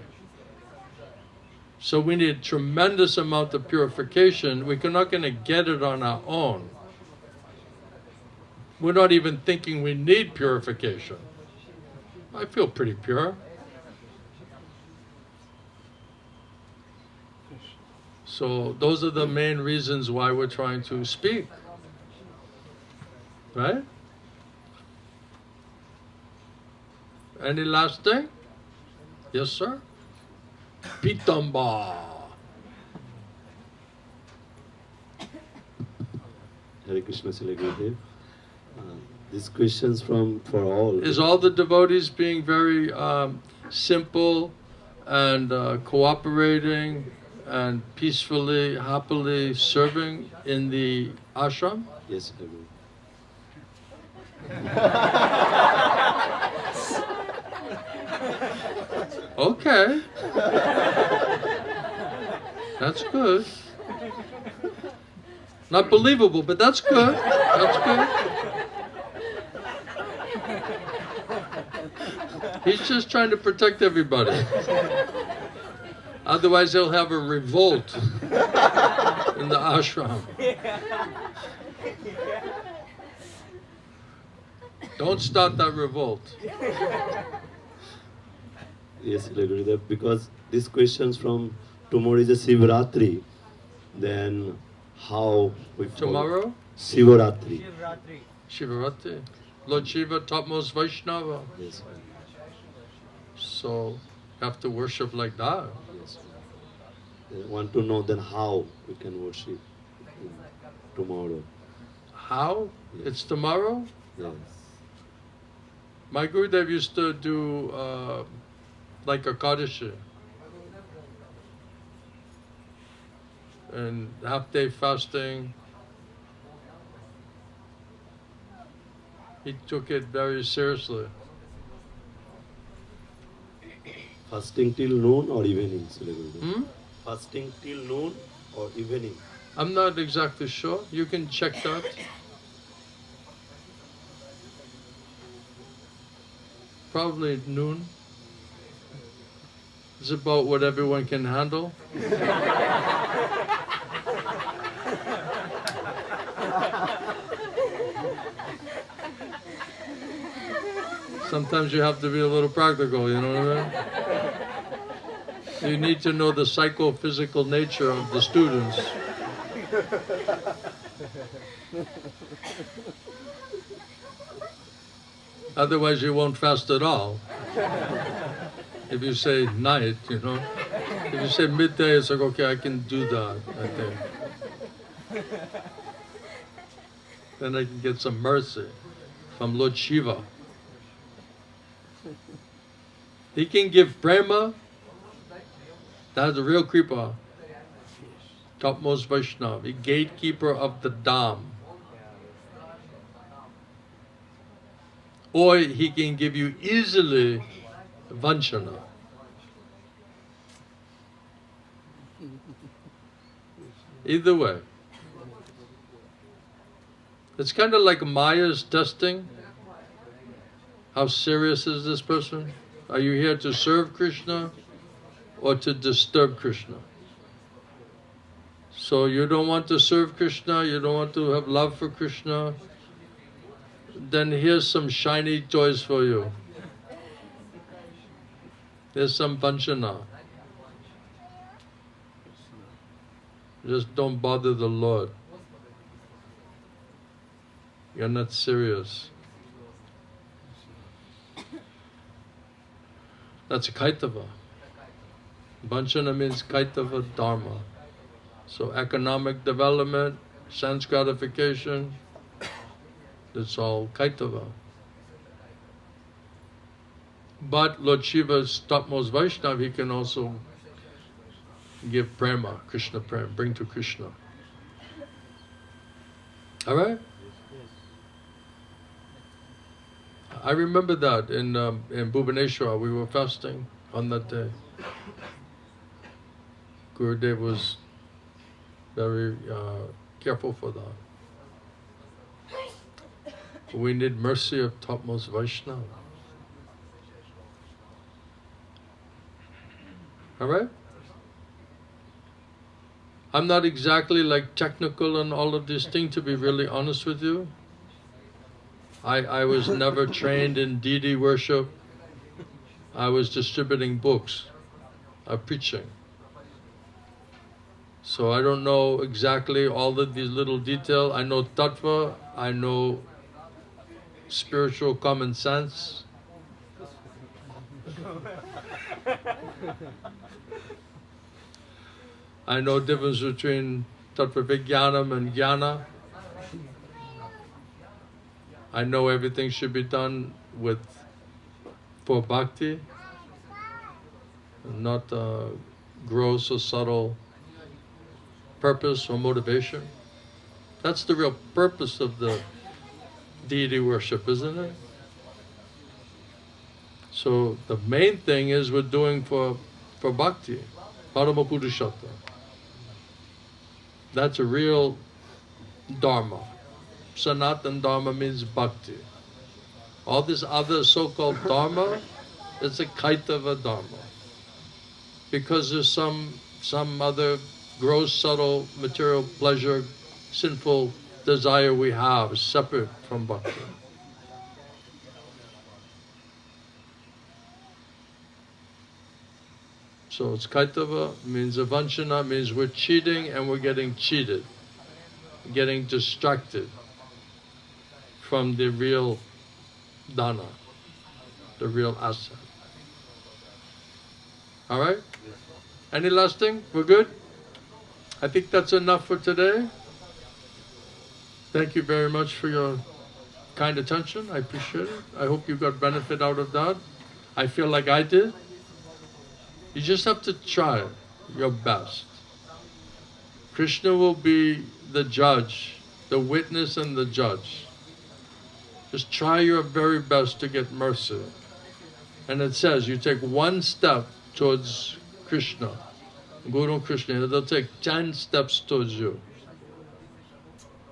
So we need a tremendous amount of purification. We're not going to get it on our own. We're not even thinking we need purification. I feel pretty pure. So those are the main reasons why we're trying to speak. Right? Any last thing? Yes, sir? Pitamba. Hare Krishna Srila Gurudev. These questions for all. Is all the devotees being very simple and cooperating and peacefully, happily serving in the ashram? Yes, Guru. Okay. That's good. Not believable, but that's good. That's good. He's just trying to protect everybody. Otherwise, he'll have a revolt in the ashram. Don't start that revolt. Yes, Srila Gurudev, because these questions from tomorrow is a Sivaratri, then how we follow? Tomorrow? Sivaratri. Shivaratri. Lord Shiva, topmost Vaishnava. Yes, So, have to worship like that. yes. I want to know then how we can worship tomorrow. How? It's tomorrow? Yes. My Gurudev used to do like a Kadashi. And half-day fasting. He took it very seriously. Fasting till noon or evening, Srila Gurudev? Hmm? Fasting till noon or evening? I'm not exactly sure. You can check that. Probably noon. It's about what everyone can handle. Sometimes you have to be a little practical, you know what I mean? You need to know the psychophysical nature of the students. Otherwise you won't fast at all. If you say night, you know. If you say midday, it's like, okay, I can do that, I think. Then I can get some mercy from Lord Shiva. He can give prema. That's a real Kripa. Topmost Vaishnava, the gatekeeper of the Dham. Or he can give you easily vanchana. Either way. It's kind of like Maya's testing. How serious is this person? Are you here to serve Krishna or to disturb Krishna? So you don't want to serve Krishna, you don't want to have love for Krishna, then here's some shiny toys for you. Here's some vanchana. Just don't bother the Lord. You're not serious. That's Kaitava. Vanchana means Kaitava Dharma. So economic development, sense gratification, that's all Kaitava. But Lord Shiva's topmost Vaishnava, he can also give prema, Krishna prema, bring to Krishna. Alright? I remember that in Bhubaneswar, we were fasting on that day. Gurudev was very careful for that. We need mercy of topmost Vaishnava. Alright? I'm not exactly like technical on all of these things, to be really honest with you. I was never trained in deity worship. I was distributing books of preaching. So I don't know exactly all of these little details. I know tattva, I know spiritual common sense. I know difference between tattva vijnanam and jnana. I know everything should be done for bhakti, not gross or subtle purpose or motivation. That's the real purpose of the deity worship, isn't it? So the main thing is we're doing for bhakti, Parama Purushotta. That's a real dharma. Sanatan Dharma means bhakti. All this other so-called dharma, it's a kaitava dharma. Because there's some other gross, subtle, material pleasure, sinful desire we have separate from bhakti. So it's kaitava, means avanchana, means we're cheating and we're getting cheated, getting distracted from the real dana, the real asset. All right? Any last thing? We're good? I think that's enough for today. Thank you very much for your kind attention. I appreciate it. I hope you got benefit out of that. I feel like I did. You just have to try your best. Krishna will be the judge, the witness and the judge. Just try your very best to get mercy. And it says you take one step towards Krishna, Guru Krishna, they'll take 10 steps towards you.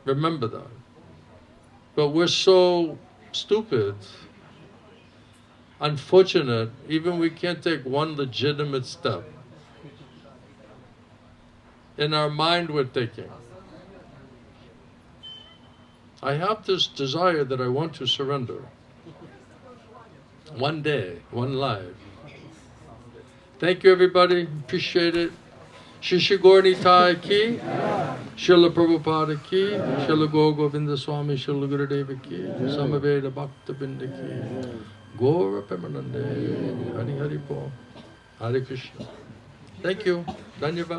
Remember that. But we're so stupid, unfortunate, even we can't take one legitimate step. In our mind we're taking. I have this desire that I want to surrender. One day, one life. Thank you everybody, appreciate it. Shri Gauri Thai ki, Srila Prabhupada ki, Srila Gaur Govinda Swami, Srila Gurudeva ki, Samaveda Bhakta Binda ki, Gaura Premanande, Hari Hari Bol, Hare Krishna. Thank you, Dhanyavad.